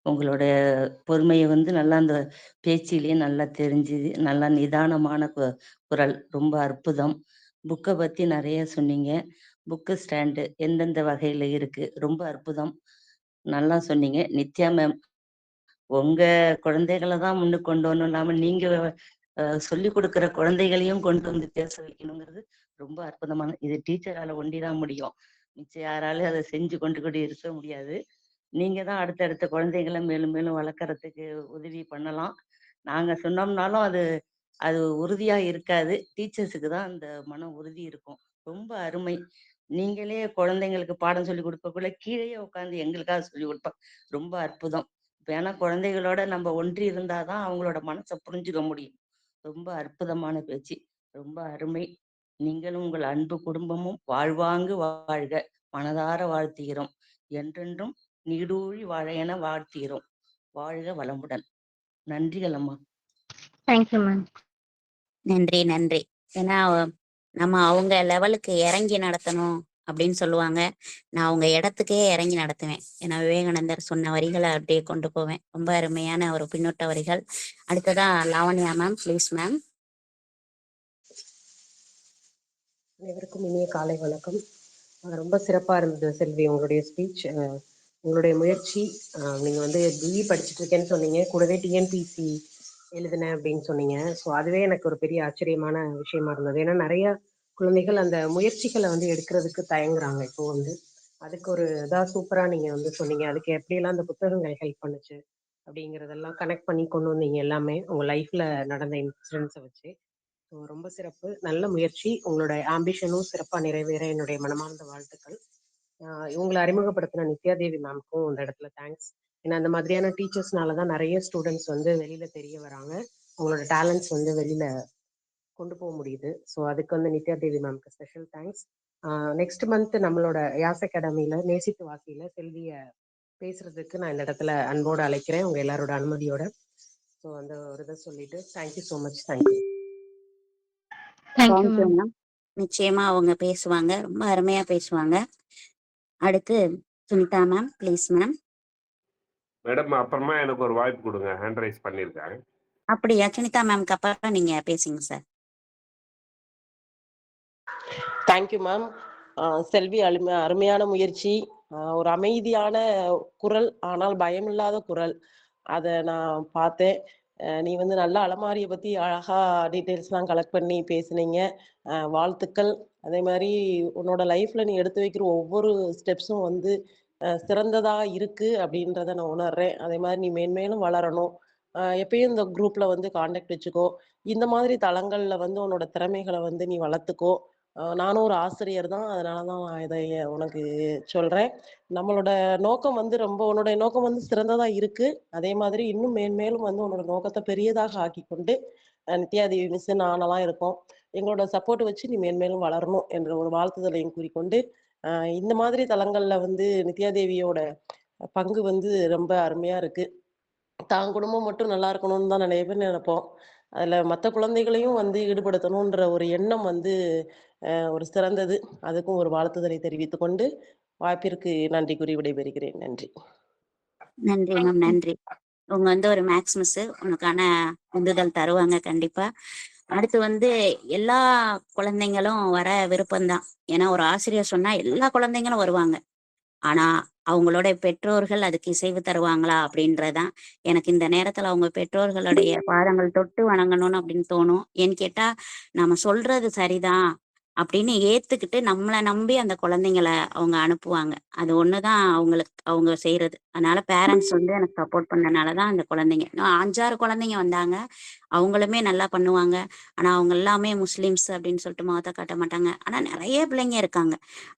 உங்களோட பொறுமையை வந்து நல்லா அந்த பேச்சிலேயே நல்லா தெரிஞ்சுது. நல்லா நிதானமான குரல், ரொம்ப அற்புதம். புக்கை பத்தி நிறைய சொன்னீங்க. புக்கு ஸ்டாண்டு எந்தெந்த வகையில இருக்கு. ரொம்ப அற்புதம். நல்லா சொன்னீங்க. நித்யா மேம், உங்க குழந்தைகள தான் முன்னுக்கு கொண்டு வரணும் இல்லாம, நீங்க சொல்லிக் குடுக்குற குழந்தைகளையும் கொண்டு வந்து பேச வைக்கணுங்கிறது ரொம்ப அற்புதமான இது டீச்சரால ஒண்டிதான் முடியும். மிச்சம் யாராலும் அத செஞ்சு கொண்டு இருக்க முடியாது. நீங்க தான் அடுத்தடுத்த குழந்தைகள மேலும் மேலும் வளர்க்கறதுக்கு உதவி பண்ணலாம். நாங்க சொன்னோம்னாலும் அது அது உறுதியா இருக்காது. டீச்சர்ஸுக்கு தான் அந்த மன உறுதி இருக்கும். ரொம்ப அருமை. நீங்களே குழந்தைங்களுக்கு பாடம் சொல்லிக் குடுக்கக்குள்ள கீழயே உட்கார்ந்து எங்களுக்காக சொல்லிக் குடுப்பா. ரொம்ப அற்புதம். இப்ப ஏன்னா குழந்தைகளோட நம்ம ஒன்றி இருந்தா தான் அவங்களோட மனச புரிஞ்சுக்க முடியும். ரொம்ப அற்புதமான பேச்சு. ரொம்ப அருமை. நீங்களும் உங்கள் அன்பு குடும்பமும் வாழ்வாங்கு வாழ்க. மனதார வாழ்த்துகிறோம். என்றென்றும் நீடூழி வாழ என வாழ்த்துகிறோம். வாழ்க வளமுடன். நன்றிகள் அம்மா. Thank you ma'am. நன்றி, நன்றி. ஏன்னா நம்ம அவங்க லெவலுக்கு இறங்கி நடத்தணும் அப்படின்னு சொல்லுவாங்க. நான் அவங்க இடத்துக்கே இறங்கி நடத்துவேன். ஏன்னா விவேகானந்தர் சொன்ன வரிகளை அப்படியே கொண்டு போவேன். ரொம்ப அருமையான ஒரு பின்னூட்ட வரிகள். அடுத்ததா லாவண்யா மேம், ப்ளீஸ் மேம். அனைவருக்கும் இனிய காலை வணக்கம். ரொம்ப சிறப்பா இருந்தது செல்வி உங்களுடைய ஸ்பீச். உங்களுடைய முயற்சி, நீங்க வந்து பிஇ படிச்சுட்டு இருக்கேன்னு சொன்னீங்க, கூடவே டிஎன்பிசி எழுதினேன் அப்படின்னு சொன்னீங்க. ஸோ அதுவே எனக்கு ஒரு பெரிய ஆச்சரியமான விஷயமா இருந்தது. ஏன்னா நிறைய குழந்தைகள் அந்த முயற்சிகளை வந்து எடுக்கிறதுக்கு தயங்குறாங்க. இப்போ வந்து அதுக்கு ஒரு சூப்பரா நீங்க வந்து சொன்னீங்க. அதுக்கு எப்படியெல்லாம் அந்த புத்தகங்கள் ஹெல்ப் பண்ணுச்சு அப்படிங்கிறதெல்லாம் கனெக்ட் பண்ணி கொண்டு வந்தீங்க எல்லாமே உங்க லைஃப்ல நடந்த இன்சிடென்ட்ஸை வச்சு. ஸோ ரொம்ப சிறப்பு, நல்ல முயற்சி. உங்களோட ஆம்பிஷனும் சிறப்பா நிறைவேற என்னுடைய மனமார்ந்த வாழ்த்துக்கள். இவங்களை அறிமுகப்படுத்தின நித்யா தேவி மேம்க்கும் இந்த இடத்துல தேங்க்ஸ். ஏன்னா அந்த மாதிரியான டீச்சர்ஸ்னால தான் நிறைய ஸ்டூடெண்ட்ஸ் வந்து வெளியில தெரிய வராங்க, அவங்களோட டேலண்ட்ஸ் வந்து வெளியில கொண்டு போக முடியுது. ஸோ அதுக்கு வந்து நித்யா தேவி மேம்க்கு ஸ்பெஷல் தேங்க்ஸ். நெக்ஸ்ட் மந்த் நம்மளோட யாஸ் அகாடமியில நேசித்து வாசியில செல்விய பேசுறதுக்கு நான் இந்த இடத்துல அன்போடு அழைக்கிறேன், உங்க எல்லாரோட அனுமதியோட. ஸோ அந்த ஒரு இதை சொல்லிட்டு thank you so much. Thank you. Thank you thank you ma'am. Ma'am. நிச்சயமா அவங்க பேசுவாங்க. ரொம்ப அருமையா பேசுவாங்க. அடுத்து Sunitha ma'am, please ma'am. Madam அப்புறமா எனக்கு ஒரு வாய்ப்பு கொடுங்க, ஹேண்ட் ரைஸ் பண்ணியிருக்கேன். அப்படியா? சுனிதா மேம்க்கு அப்புறம் நீங்க பேசுங்க சார். Thank you ma'am. செல்வி அருமையான முயற்சி. ஒரு அமைதியான குரல், ஆனால் பயமில்லாத குரல். அதை நான் பார்த்தேன். நீ வந்து நல்ல அலமாரியை பற்றி அழகா டீட்டெயில்ஸ்லாம் கலெக்ட் பண்ணி பேசுனீங்க. வாழ்த்துக்கள். அதே மாதிரி உன்னோட லைஃப்ல நீ எடுத்து வைக்கிற ஒவ்வொரு ஸ்டெப்ஸும் வந்து சிறந்ததா இருக்கு அப்படின்றத நான் உணர்றேன். அதே மாதிரி நீ மேன்மேலும் வளரணும். எப்பயும் இந்த குரூப்ல வந்து கான்டாக்ட் வச்சுக்கோ. இந்த மாதிரி தளங்கள்ல வந்து உன்னோட திறமைகளை வந்து நீ வளர்த்துக்கோ. நானும் ஒரு ஆசிரியர் தான், அதனால தான் நான் இதை உனக்கு சொல்றேன். நம்மளோட நோக்கம் வந்து உன்னுடைய நோக்கம் வந்து சிறந்ததா இருக்கு. அதே மாதிரி இன்னும் மேன்மேலும் வந்து உன்னோட நோக்கத்தை பெரியதாக ஆக்கி கொண்டு நித்யாதேவி மிஸ் நானெல்லாம் இருக்கோம். எங்களோட சப்போர்ட் வச்சு நீ மேன்மேலும் வளரணும் என்ற ஒரு வாழ்த்துதலையும் கூறிக்கொண்டு, இந்த மாதிரி தளங்கள்ல வந்து நித்யாதேவியோட பங்கு வந்து ரொம்ப அருமையா இருக்கு. தான் குடும்பம் மட்டும் நல்லா இருக்கணும்னு தான் நிறைய பேர் நினைப்போம். அதுல மற்ற குழந்தைகளையும் வந்து ஈடுபடுத்தணுன்ற ஒரு எண்ணம் வந்து ஒரு சிறந்தது. அதுக்கும் ஒரு வாழ்த்துதலை தெரிவித்துக் கொண்டு வாய்ப்பிற்கு நன்றி கூறி விடைபெறுகிறேன். நன்றி. நன்றி மேம், நன்றி. உங்க வந்து ஒரு மேக்ஸ் மிஸ் உனக்கான உந்துதல் தருவாங்க கண்டிப்பா. அடுத்து வந்து எல்லா குழந்தைங்களும் வர விருப்பம்தான். ஏன்னா ஒரு ஆசிரியர் சொன்னா எல்லா குழந்தைங்களும் வருவாங்க. ஆனா அவங்களோட பெற்றோர்கள் அதுக்கு இசைவு தருவாங்களா அப்படின்றதான் எனக்கு இந்த நேரத்துல அவங்க பெற்றோர்களுடைய பாதங்கள் தொட்டு வணங்கணும்னு அப்படின்னு தோணும். ஏன்னு கேட்டா நம்ம சொல்றது சரிதான் அப்படின்னு ஏத்துக்கிட்டு நம்மளை நம்பி அந்த குழந்தைங்கள அவங்க அனுப்புவாங்க. அது ஒண்ணுதான் அவங்களுக்கு அவங்க செய்யறது. அதனால பேரண்ட்ஸ் வந்து எனக்கு சப்போர்ட் பண்ணனாலதான் அந்த குழந்தைங்க 5-6 குழந்தைங்க வந்தாங்க. அவங்களுமே நல்லா பண்ணுவாங்க. ஆனா அவங்க எல்லாமே முஸ்லிம்ஸ் அப்படின்னு சொல்லிட்டு முகத்தை காட்ட மாட்டாங்க. ஆனா நிறைய பிள்ளைங்க இருக்காங்க,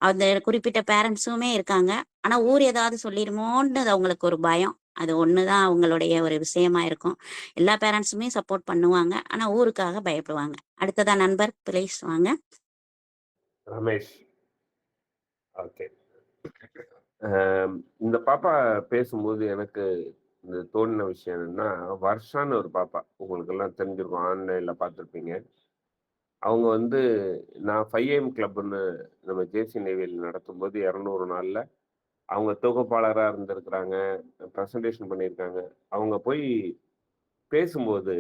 அந்த குறிப்பிட்ட பேரண்ட்ஸுமே இருக்காங்க. ஆனா ஊர் ஏதாவது சொல்லிருமோன்னு அவங்களுக்கு ஒரு பயம். அது ஒண்ணுதான் அவங்களுடைய ஒரு விஷயமா இருக்கும். எல்லா பேரண்ட்ஸுமே சப்போர்ட் பண்ணுவாங்க, ஆனா ஊருக்காக பயப்படுவாங்க. அடுத்ததா நண்பர் ப்ளீஸ் வாங்க. ரமேஷ். ஓகே. இந்த பாப்பா பேசும்போது எனக்கு இந்த தோணின விஷயம் என்னன்னா, வர்ஷான்னு ஒரு பாப்பா, உங்களுக்கு எல்லாம் தெரிஞ்சிருக்கும், ஆன்லைன்ல பார்த்துருப்பீங்க. அவங்க வந்து நான் 5AM கிளப்னு நம்ம ஜேசி நேவியில் நடத்தும்போது 200 நாள்ல அவங்க தொகுப்பாளராக இருந்திருக்கிறாங்க, ப்ரெசன்டேஷன் பண்ணியிருக்காங்க. அவங்க போய் பேசும்போது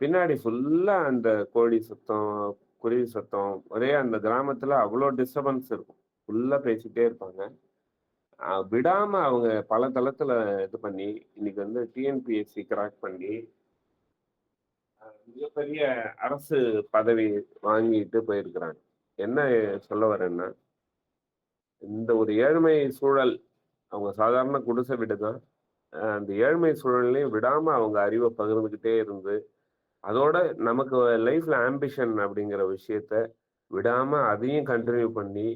பின்னாடி ஃபுல்லா அந்த கோழி சத்தம், குருவி சத்தம், ஒரே அந்த கிராமத்துல அவ்வளோ டிஸ்டர்பன்ஸ் இருக்கும். ஃபுல்லா பேசிட்டே இருப்பாங்க. விடாம அவங்க பல தளத்துல இது பண்ணி, இன்னைக்கு வந்து டிஎன்பிஎஸ்சி கிராக் பண்ணி, மிகப்பெரிய அரசு பதவி வாங்கிட்டு போயிருக்கிறாங்க. என்ன சொல்ல வரேன்னா, இந்த ஒரு ஏழ்மை சூழல், அவங்க சாதாரண குடிசை வீடு தான். அந்த ஏழ்மை சூழல்லையும் விடாம அவங்க அறிவை பகிர்ந்துகிட்டே இருந்து, அதோட நமக்கு லைஃப்ல ஆம்பிஷன் அப்படிங்கிற விஷயத்த விடாம அதையும் கண்டினியூ பண்ணி,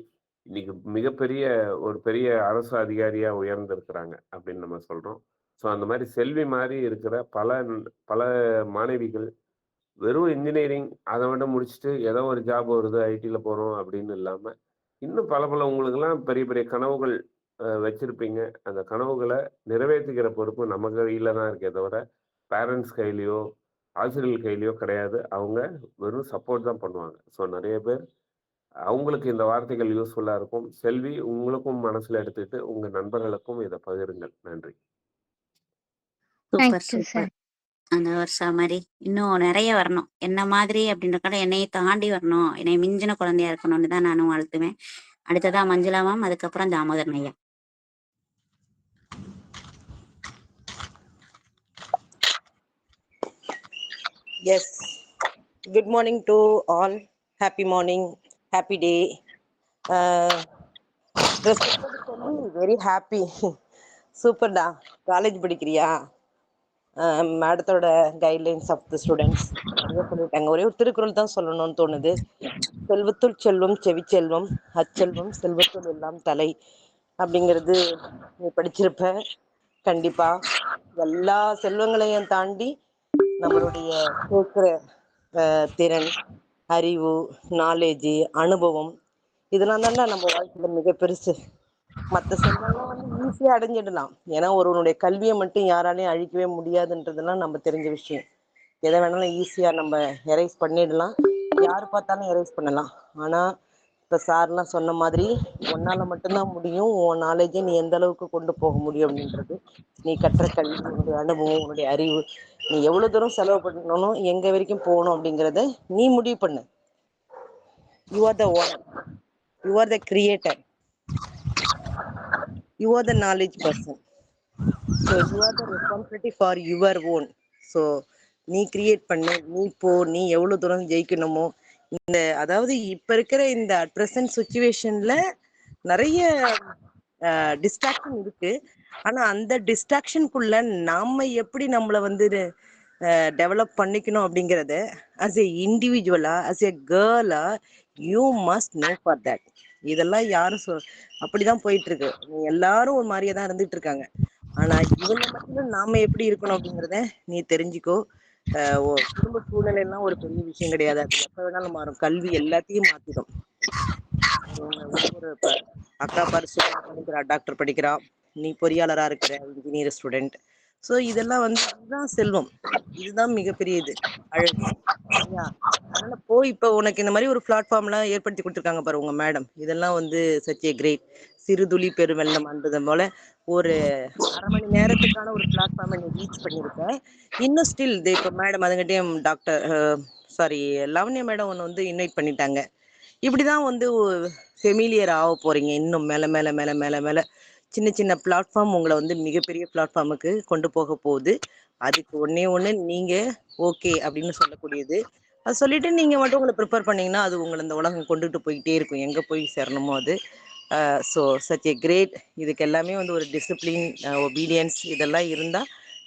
இன்னைக்கு மிகப்பெரிய ஒரு பெரிய அரசு அதிகாரியா உயர்ந்திருக்கிறாங்க அப்படின்னு நம்ம சொல்றோம். ஸோ அந்த மாதிரி செல்வி மாதிரி இருக்கிற பல மாணவிகள் வெறும் இன்ஜினியரிங் அதை மட்டும் முடிச்சுட்டு ஏதோ ஒரு ஜாப் வருது ஐடியில் போகிறோம் அப்படின்னு இல்லாமல் இன்னும் பல உங்களுக்கெல்லாம் பெரிய பெரிய கனவுகள் வச்சிருப்பீங்க. அந்த கனவுகளை நிறைவேற்றிக்கிற பொறுப்பு நம்ம கையில் தான் இருக்கே தவிர பேரண்ட்ஸ் கையிலையோ ஆசிரியர்கள் கையிலையோ கிடையாது. அவங்க வெறும் சப்போர்ட் தான் பண்ணுவாங்க. ஸோ நிறைய பேர் அவங்களுக்கு இந்த வார்த்தைகள் யூஸ்ஃபுல்லாக இருக்கும். செல்வி, உங்களுக்கும் மனசில் எடுத்துக்கிட்டு உங்கள் நண்பர்களுக்கும் இதை பகிருங்கள். நன்றி. Super super. அந்த வருஷம் மாதிரி இன்னும் நிறைய வரணும் என்ன மாதிரி அப்படின்றக்கான என்னையை தாண்டி வரணும், என்னை மிஞ்சின குழந்தையா இருக்கணும்னு தான் நானும் வாழ்த்துவேன். அடுத்ததா மஞ்சுளா மேம், அதுக்கப்புறம் தாமோதரன் ஐயா. Yes. Good morning to all. Happy morning. Happy day. Very happy. Super da. College படிக்கிறியா? மேடத்தோட கைட்லைன்ஸ் ஆஃப் த ஸ்டூடெண்ட்ஸ் சொல்லிட்டாங்க. ஒரே ஒரு திருக்குறள் தான் சொல்லணும்னு தோணுது. செல்வத்துள் செல்வம் செவிச்செல்வம், அச்செல்வம் செல்வத்துள் எல்லாம் தலை அப்படிங்கிறது நீ படிச்சிருப்ப. கண்டிப்பா எல்லா செல்வங்களையும் தாண்டி நம்மளுடைய கேட்கிற திறன், அறிவு, நாலேஜ், அனுபவம் இதெல்லாம் தானே நம்ம வாழ்க்கையில மிக பெருசு. மற்ற செல்வங்கள்லாம் வந்து ஈஸியா அடைஞ்சிடலாம். ஏன்னா ஒருவனுடைய கல்வியை மட்டும் யாராலையும் அழிக்கவே முடியாதுன்றதெல்லாம் நம்ம தெரிஞ்ச விஷயம். எதை வேணாலும் ஈஸியா நம்ம எரேஸ் பண்ணிடலாம், யாரு பார்த்தாலும் எரேஸ் பண்ணலாம். ஆனா இப்ப சார்லாம் சொன்ன மாதிரி உன்னால மட்டும்தான் முடியும். உன் நாலேஜை நீ எந்த அளவுக்கு கொண்டு போக முடியும் அப்படின்றது, நீ கற்ற கல்வி, உன்னுடைய அனுபவம், உன்னுடைய அறிவு, நீ எவ்வளவு தூரம் செலவு பண்ணணும், எங்க வரைக்கும் போகணும் அப்படிங்கிறத நீ முடிவு பண்ணு. You are the owner, you are the creator, you are the knowledge person, so you are the responsibility for your own. So நீ கிரியேட் பண்ணு, நீ போ, நீ எவ்வளவு தூரம் ஜெயிக்கணுமோ. இந்த அதாவது இப்ப இருக்கிற இந்த ப்ரெசன்ட் சுச்சுவேஷன்ல நிறைய டிஸ்ட்ராக்ஷன் இருக்கு. ஆனா அந்த டிஸ்ட்ராக்ஷனுக்குள்ள நாம எப்படி நம்மளை வந்து டெவலப் பண்ணிக்கணும் அப்படிங்கறத as a இண்டிவிஜுவலா, as a Kerala, you must know for that. இதெல்லாம் யாரும் அப்படிதான் போயிட்டு இருக்கு. எல்லாரும் ஒரு மாதிரியே தான் இருந்துட்டு இருக்காங்க. ஆனா இவங்க மட்டும் நாம எப்படி இருக்கணும் அப்படிங்கிறத நீ தெரிஞ்சுக்கோ. குடும்ப சூழ்நிலை எல்லாம் ஒரு பெரிய விஷயம் கிடையாது. அது எப்ப வேணாலும் மாறும். கல்வி எல்லாத்தையும் மாத்திடும். ஒரு அக்கா பரிசு படிக்கிறா, டாக்டர் படிக்கிறா, நீ பொறியாளரா இருக்கிற, இன்ஜினியர் ஸ்டூடெண்ட். ஸோ இதெல்லாம் வந்து இதுதான் செல்வம், இதுதான் மிகப்பெரிய இது அழகு. சரியா? அதனால போய் இப்போ உனக்கு இந்த மாதிரி ஒரு பிளாட்ஃபார்ம்லாம் ஏற்படுத்தி கொடுத்துருக்காங்க பாரு உங்க மேடம். இதெல்லாம் வந்து சச் ஏ கிரேட். சிறுதுளி பெருவெள்ளம் அந்தது போல ஒரு 1/2 மணி நேரத்துக்கான ஒரு பிளாட்ஃபார்மை நீ ரீச் பண்ணியிருக்க. இன்னும் ஸ்டில் இப்போ மேடம் அதுங்கிட்டையும் டாக்டர் லவண்யா மேடம் ஒன்று வந்து இன்வைட் பண்ணிட்டாங்க. இப்படிதான் வந்து ஃபெமிலியர் ஆக போறீங்க. இன்னும் மேல மேல மேல மேல மேல சின்ன சின்ன பிளாட்ஃபார்ம் உங்களை வந்து மிகப்பெரிய பிளாட்ஃபார்முக்கு கொண்டு போக போகுது. அதுக்கு ஒண்ணு நீங்க ஓகே அப்படின்னு சொல்லக்கூடியது. அது சொல்லிட்டு நீங்க மட்டும் உங்களை ப்ரிப்பேர் பண்ணீங்கன்னா அது உங்களை இந்த உலகம் கொண்டுட்டு போயிட்டே இருக்கும், எங்க போய் சேரணுமோ அது. So such a great. இதுக்கு எல்லாமே வந்து ஒரு டிசிப்ளின், ஒபீடியன்ஸ் இதெல்லாம் இருந்தா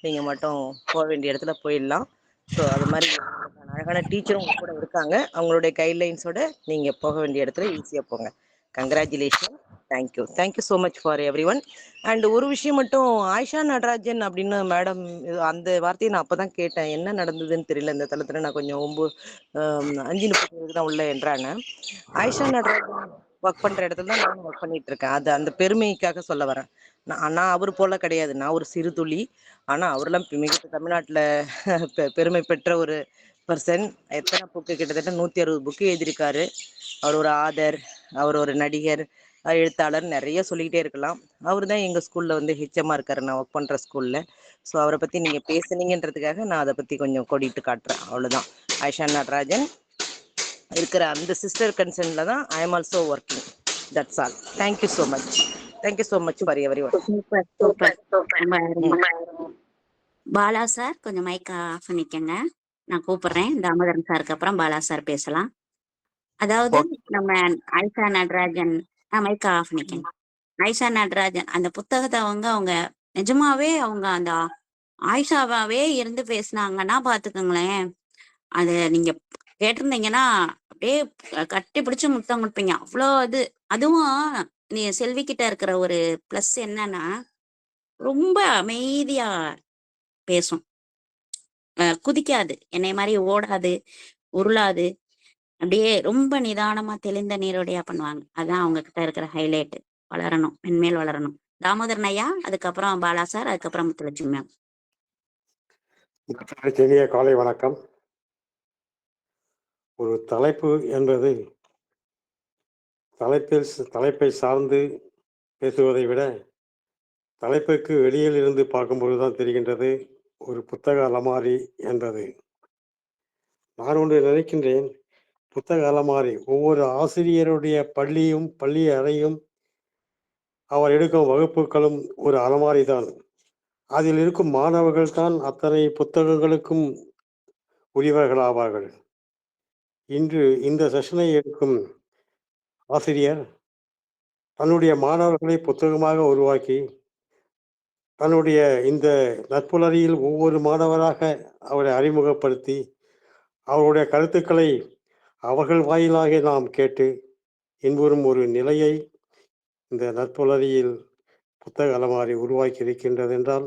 நீங்க மட்டும் போக வேண்டிய இடத்துல போயிடலாம். ஸோ அது மாதிரி அழகான டீச்சரும் உங்க கூட இருக்காங்க. அவங்களுடைய கைட்லைன்ஸோட நீங்க போக வேண்டிய இடத்துல ஈஸியா போங்க. Congratulation. Thank you, thank you so much for every one. And ஒரு விஷயம் மட்டும், ஆயிஷா நடராஜன் அப்படின்னு மேடம், அந்த வார்த்தையை நான் அப்பதான் கேட்டேன். என்ன நடந்ததுன்னு தெரியல. இந்த தளத்துல நான் கொஞ்சம் 5:30 தான் உள்ள என்றாங்க. ஆயிஷா நடராஜன் ஒர்க் பண்ற இடத்துல தான் நானும் ஒர்க் பண்ணிட்டு இருக்கேன். அது அந்த பெருமைக்காக சொல்ல வரேன். நான் அவர் போல கிடையாது, நான் ஒரு சிறு துளி. ஆனா அவரெல்லாம் மிக தமிழ்நாட்டுல பெருமை பெற்ற ஒரு பர்சன். எத்தனை புக்கு, கிட்டத்தட்ட 160 புக்கு எழுதியிருக்காரு. அவர் ஒரு ஆதர், அவர் ஒரு நடிகர், எழுத்தாளர், நிறைய சொல்லிக்கிட்டே இருக்கலாம். அவர் தான் எங்கள் ஸ்கூலில் வந்து ஹெச்எம்மாக இருக்காரு, நான் ஒர்க் பண்ணுற ஸ்கூலில். ஸோ அவரை பற்றி நீங்கள் பேசுனீங்கன்றதுக்காக நான் அதை பற்றி கொஞ்சம் கொடிட்டு காட்டுறேன், அவ்வளோதான். ஆயிஷா நடராஜன் இருக்கிற அந்த சிஸ்டர் கன்சர்னில் தான் I am also working. That's all. Thank you so much. Thank you so much for every one. Super super. ரொம்ப அருமை. பாலா சார் கொஞ்சம் மைக் ஆஃப் பண்ணிக்கங்க. நான் கூப்பிடுறேன். தாமோதரன் சாருக்கு அப்புறம் பாலா சார் பேசலாம். அதாவது நம்ம ஆயிஷா நடராஜன் மைக் ஆஃப் பண்ணிக்கங்க. ஆயிஷா நடராஜன் அந்த புத்தகத்தை அவங்க நிஜமாவே அவங்க அந்த ஆயிஷாவாவே இருந்து பேசினாங்கன்னா பாத்துக்கோங்களேன். அது நீங்க கேட்டிருந்தீங்கன்னா அப்படியே கட்டி பிடிச்சு முத்தம் கொடுப்பீங்க. அவ்வளோ இது. அதுவும் நீ செல்வி கிட்ட இருக்கிற ஒரு பிளஸ் என்னன்னா ரொம்ப அமைதியா பேசும். குதிக்காது, என்னை மாதிரி ஓடாது, உருளாது. அப்படியே ரொம்ப நிதானமா தெளிந்த நீரோடையா பண்ணுவாங்க. அதான் அவங்க கிட்ட இருக்கிற ஹைலைட். வளரணும், மென்மேல் வளரணும். தாமோதரன் ஐயா, அதுக்கப்புறம் பாலா சார், அதுக்கப்புறம் முத்துலட்சுமி மேம். இனிய காலை வணக்கம். ஒரு தலைப்பு என்பது தலைப்பை சார்ந்து பேசுவதை விட தலைப்புக்கு வெளியில் இருந்து பார்க்கும்போது தான் தெரிகின்றது ஒரு புத்தக அலமாரி என்பது. நான் ஒன்று நினைக்கின்றேன், புத்தக அலமாரி ஒவ்வொரு ஆசிரியருடைய பள்ளி அறையும் அவர் எடுக்கும் வகுப்புகளும் ஒரு அலமாரி தான். அதில் இருக்கும் மாணவர்கள் தான் அத்தனை புத்தகங்களுக்கும் உரியவர்களாவார்கள். இன்று இந்த செஷனை எடுக்கும் ஆசிரியர் தன்னுடைய மாணவர்களை புத்தகமாக உருவாக்கி தன்னுடைய இந்த நட்புணரியில் ஒவ்வொரு மாணவராக அவரை அறிமுகப்படுத்தி அவருடைய கருத்துக்களை அவர்கள் வாயிலாக நாம் கேட்டு இன்புறும் ஒரு நிலையை இந்த நட்புணரியில் புத்தக அலமாரி உருவாக்கி இருக்கின்றது என்றால்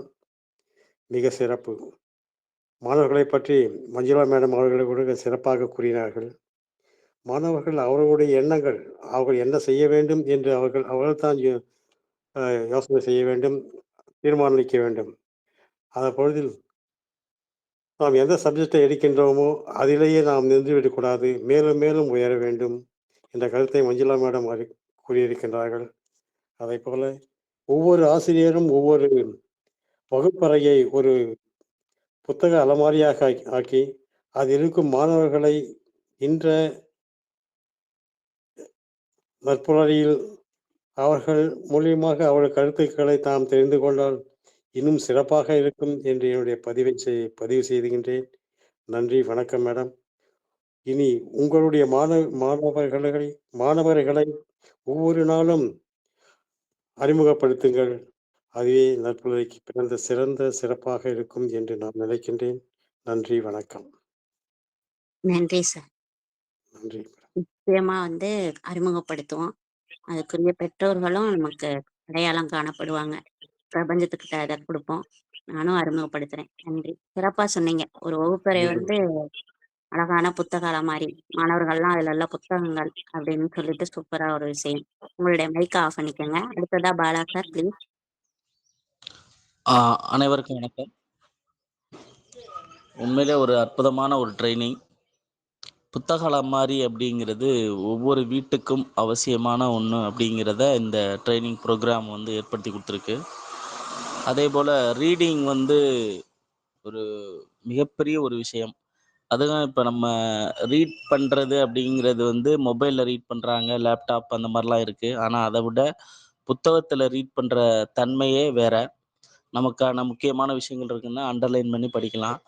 மிக சிறப்பு. மாணவர்களை பற்றி மஞ்சுளா மேடம் அவர்களை கூட சிறப்பாக கூறினார்கள். மாணவர்கள் அவர்களுடைய எண்ணங்கள், அவர்கள் என்ன செய்ய வேண்டும் என்று அவர்கள் தான் யோசனை செய்ய வேண்டும், தீர்மானிக்க வேண்டும். அந்த பொழுதில் நாம் எந்த சப்ஜெக்டை எடுக்கின்றோமோ அதிலேயே நாம் நின்றுவிடக்கூடாது, மேலும் மேலும் உயர வேண்டும் என்ற கருத்தை மஞ்சுளா மேடம் கூறியிருக்கின்றார்கள். அதை போல ஒவ்வொரு ஆசிரியரும் ஒவ்வொரு வகுப்பறையை ஒரு புத்தக அலமாரியாக ஆக்கி அதில் இருக்கும் மாணவர்களை இன்ற நட்புணரியில் அவர்கள் மூலியமாக அவர்கள் கருத்துக்களை தாம் தெரிந்து கொண்டால் இன்னும் சிறப்பாக இருக்கும் என்று என்னுடைய பதிவு செய்துகின்றேன். நன்றி, வணக்கம் மேடம். இனி உங்களுடைய மாணவர்களை ஒவ்வொரு நாளும் அறிமுகப்படுத்துங்கள். அதுவே நட்புணரிக்கு பிறந்த சிறப்பாக இருக்கும் என்று நான் நினைக்கின்றேன். நன்றி, வணக்கம். நன்றி சார். நன்றி. நிச்சயமா அறிமுகப்படுத்துவோம். அதுக்குரிய பெற்றோர்களும் நமக்கு அடையாளம் காணப்படுவாங்க. பிரபஞ்சத்துக்கிட்ட அதை கொடுப்போம். நானும் அறிமுகப்படுத்துறேன். நன்றி. சிறப்பா சொன்னீங்க. ஒரு வகுப்பறை அழகான புத்தக அலமாரி, மாணவர்கள்லாம் அதுல உள்ள புத்தகங்கள் அப்படின்னு சொல்லிட்டு சூப்பரா ஒரு விஷயம். உங்களுடைய மைக்க ஆஃப் பண்ணிக்கோங்க. அடுத்ததா பாலா சார் ப்ளீஸ். அனைவருக்கும் வணக்கம். உண்மையிலே ஒரு அற்புதமான ஒரு ட்ரைனிங். புத்தக அலமாரி அப்படிங்கிறது ஒவ்வொரு வீட்டுக்கும் அவசியமான ஒன்று அப்படிங்கிறத இந்த ட்ரைனிங் ப்ரோக்ராம் ஏற்படுத்தி கொடுத்துருக்கு. அதே போல் ரீடிங் ஒரு மிகப்பெரிய ஒரு விஷயம். அதுதான் இப்போ நம்ம ரீட் பண்ணுறது அப்படிங்கிறது மொபைலில் ரீட் பண்ணுறாங்க, லேப்டாப் அந்த மாதிரிலாம் இருக்குது. ஆனால் அதை விட புத்தகத்தில் ரீட் பண்ணுற தன்மையே வேற. நமக்கான முக்கியமான விஷயங்கள் இருக்குன்னா அண்டர்லைன் பண்ணி படிக்கலாம்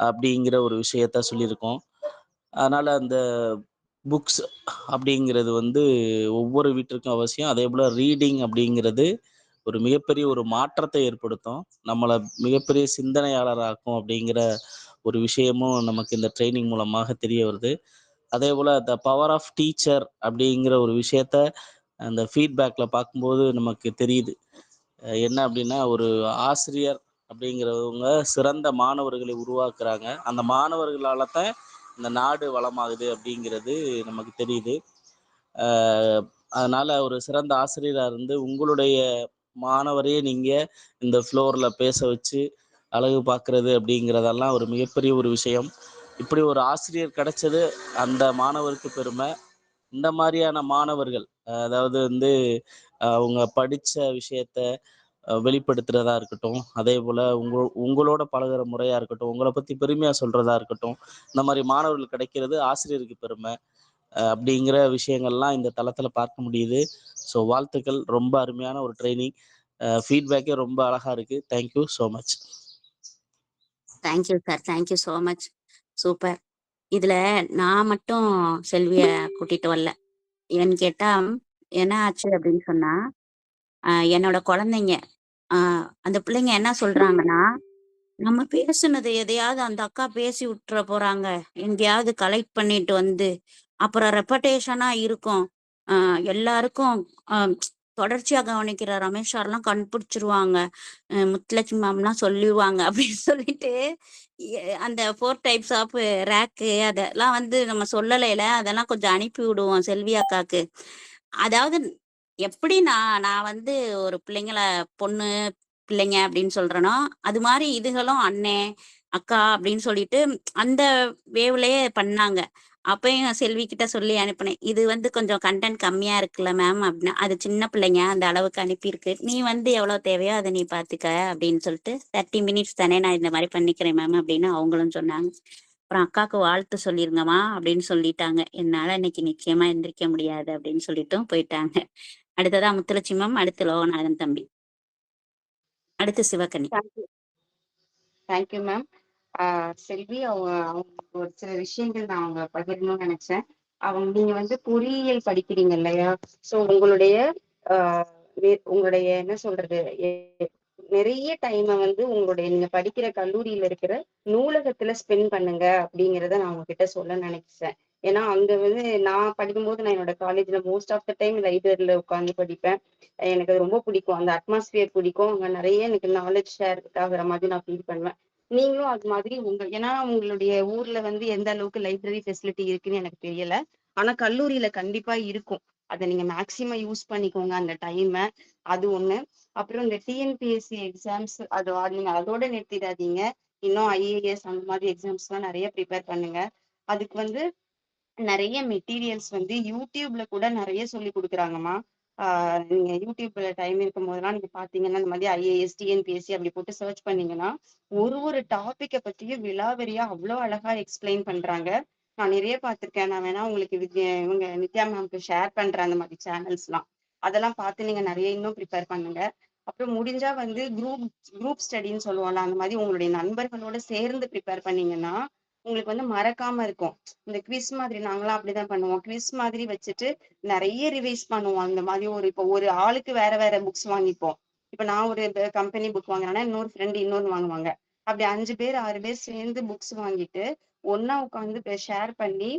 அப்படிங்கிற ஒரு விஷயத்த சொல்லியிருக்கோம். அதனால் அந்த புக்ஸ் அப்படிங்கிறது ஒவ்வொரு வீட்டிற்கும் அவசியம். அதே போல் ரீடிங் அப்படிங்கிறது ஒரு மிகப்பெரிய ஒரு மாற்றத்தை ஏற்படுத்தும், நம்மளை மிகப்பெரிய சிந்தனையாளராக்கும் அப்படிங்கிற ஒரு விஷயமும் நமக்கு இந்த ட்ரைனிங் மூலமாக தெரிய வருது. அதே போல் த பவர் ஆஃப் டீச்சர் அப்படிங்கிற ஒரு விஷயத்த அந்த ஃபீட்பேக்கில் பார்க்கும்போது நமக்கு தெரியுது. என்ன அப்படின்னா, ஒரு ஆசிரியர் அப்படிங்கிறவங்க சிறந்த மாணவர்களை உருவாக்குறாங்க. அந்த மாணவர்களால் தான் இந்த நாடு வளமாகுது அப்படிங்கிறது நமக்கு தெரியுது. அதனால் ஒரு சிறந்த ஆசிரியராக இருந்து உங்களுடைய மாணவரையே நீங்கள் இந்த ஃப்ளோரில் பேச வச்சு அழகு பார்க்குறது அப்படிங்கிறதெல்லாம் ஒரு மிகப்பெரிய ஒரு விஷயம். இப்படி ஒரு ஆசிரியர் கிடைச்சது அந்த மாணவருக்கு பெருமை. இந்த மாதிரியான மாணவர்கள், அதாவது அவங்க படித்த விஷயத்த வெளிப்படுத்துகிறதா இருக்கட்டும், அதே போல் உங்களோட பழகுற முறையாக இருக்கட்டும், உங்களை பற்றி பெருமையாக சொல்கிறதா இருக்கட்டும், இந்த மாதிரி மாணவர்கள் கிடைக்கிறது ஆசிரியருக்கு பெருமை. அப்படிங்கிற விஷயங்கள்லாம் இந்த தளத்தில் பார்க்க முடியுது. ஸோ வாழ்த்துக்கள், ரொம்ப அருமையான ஒரு ட்ரைனிங். ஃபீட்பேக்கே ரொம்ப அழகாக இருக்குது. Thank you so much. Thank you sir, thank you so much. Super. இதுல நான் மட்டும் செல்விய கூட்டிட்டு வரல. ஏன்னு கேட்டா என்ன ஆச்சு அப்படின்னு சொன்னா, என்னோட குழந்தைங்க அந்த பிள்ளைங்க என்ன சொல்றாங்கன்னா, நம்ம பேசுனது எதையாவது அந்த அக்கா பேசி விட்டுற போறாங்க, எங்கேயாவது கலெக்ட் பண்ணிட்டு வந்து அப்புறம் ரெப்படேஷனா இருக்கும், எல்லாருக்கும் தொடர்ச்சியா கவனிக்கிற ரமேஷ் சார்லாம் கண்டுபிடிச்சிருவாங்க, முத்துலட்சுமி மேம்லாம் சொல்லிடுவாங்க அப்படின்னு சொல்லிட்டு அந்த 4 டைப்ஸ் ஆஃப் ரேக்கு அதெல்லாம் வந்து நம்ம சொல்லலைல, அதெல்லாம் கொஞ்சம் அனுப்பி விடுவோம் செல்வி அக்காக்கு. அதாவது எப்படி நான் வந்து ஒரு பிள்ளைங்கள பொண்ணு பிள்ளைங்க அப்படின்னு சொல்றேனோ, அது மாதிரி இதுகளும் அண்ணே அக்கா அப்படின்னு சொல்லிட்டு அந்த வேவ்லயே பண்ணாங்க. அப்பயும் செல்வி கிட்ட சொல்லி அனுப்புனேன், இது வந்து கொஞ்சம் கண்டென்ட் கம்மியா இருக்குல்ல மேம் அப்படின்னா, அது சின்ன பிள்ளைங்க அந்த அளவுக்கு அனுப்பியிருக்கு, நீ வந்து எவ்வளவு தேவையோ அதை நீ பாத்துக்க அப்படின்னு சொல்லிட்டு 30 மினிட்ஸ் தானே நான் இந்த மாதிரி பண்ணிக்கிறேன் மேம் அப்படின்னு அவங்களும் சொன்னாங்க. அப்புறம் அக்காவுக்கு வாழ்த்து சொல்லிருங்கம்மா அப்படின்னு சொல்லிட்டாங்க. என்னால இன்னைக்கு நிச்சயமா எந்திரிக்க முடியாது அப்படின்னு சொல்லிட்டும் போயிட்டாங்க. அடுத்ததா முத்துலட்சுமி மேம், அடுத்து லோகநாதன் தம்பி, அடுத்து சிவகனி. Thank you ma'am. செல்வி அவங்க ஒரு சில விஷயங்கள் நான் அவங்க பகிரணும்னு நினைச்சேன். நீங்க வந்து பொறியியல் படிக்கிறீங்க இல்லையா? சோ உங்களுடைய உங்களுடைய என்ன சொல்றது, நிறைய டைமை வந்து உங்களுடைய நீங்க படிக்கிற கல்லூரியில இருக்கிற நூலகத்துல ஸ்பெண்ட் பண்ணுங்க அப்படிங்கிறத நான் உங்ககிட்ட சொல்ல நினைச்சேன். ஏன்னா அங்க வந்து நான் படிக்கும்போது நான் என்னோட காலேஜ்ல மோஸ்ட் ஆஃப் த டைம் லைப்ரரியில உட்காந்து படிப்பேன். எனக்கு அது ரொம்ப பிடிக்கும், அந்த அட்மாஸ்பியர் பிடிக்கும். அங்க நிறைய எனக்கு நாலேஜ் ஷேர் ஆகுற மாதிரி நான் ஃபீல் பண்ணுவேன். நீங்களும் அது மாதிரி ஏன்னா உங்களுடைய ஊர்ல வந்து எந்த அளவுக்கு லைப்ரரி ஃபெசிலிட்டி இருக்குன்னு எனக்கு தெரியல. ஆனா கல்லூரியில கண்டிப்பா இருக்கும். அதை நீங்க மேக்சிமம் யூஸ் பண்ணிக்கோங்க அந்த டைமை. அது ஒண்ணு. அப்புறம் இந்த டிஎன்பிஎஸ்சி எக்ஸாம்ஸ் நீங்க அதோட நிறுத்திடாதீங்க. இன்னும் ஐஏஎஸ் அந்த மாதிரி எக்ஸாம்ஸ் எல்லாம் நிறைய ப்ரிப்பேர் பண்ணுங்க. அதுக்கு வந்து நிறைய மெட்டீரியல்ஸ் வந்து யூடியூப்ல கூட நிறைய சொல்லி கொடுக்குறாங்கம்மா. நீங்க யூடியூப்ல டைம் இருக்கும் போதெல்லாம் நீங்க பாத்தீங்கன்னா இந்த மாதிரி ஐஏஎஸ் டிஎன்பிஎஸ்சி அப்படி போட்டு சர்ச் பண்ணீங்கன்னா ஒரு டாபிக்கை பத்தியும் விலாவரியா அவ்வளோ அழகா எக்ஸ்பிளைன் பண்றாங்க. நான் நிறைய பார்த்திருக்கேன். நான் வேணா உங்களுக்கு இவங்க நித்யா மேம்க்கு ஷேர் பண்றேன் அந்த மாதிரி சேனல்ஸ்லாம். அதெல்லாம் பார்த்து நீங்க நிறைய இன்னும் ப்ரிப்பேர் பண்ணுங்க. அப்புறம் முடிஞ்சா வந்து குரூப் ஸ்டடின்னு சொல்லுவோம்ல, அந்த மாதிரி உங்களுடைய நண்பர்களோட சேர்ந்து ப்ரிப்பேர் பண்ணீங்கன்னா உங்களுக்கு வந்து மறக்காம இருக்கும். இந்த குவிஸ் மாதிரி நாங்களாம் அப்படிதான் பண்ணுவோம். குவிஸ் மாதிரி வச்சுட்டு நிறைய ரிவைஸ் பண்ணுவோம். அந்த மாதிரி இப்போ ஒரு ஆளுக்கு வேற வேற புக்ஸ் வாங்கிப்போம். இப்ப நான் ஒரு கம்பெனி புக் வாங்கினேன்னா இன்னொரு ஃப்ரெண்டு இன்னொரு வாங்குவாங்க. அப்படி 5 பேர் 6 பேர் சேர்ந்து புக்ஸ் வாங்கிட்டு ஒன்னா உட்காந்து ஷேர் பண்ணி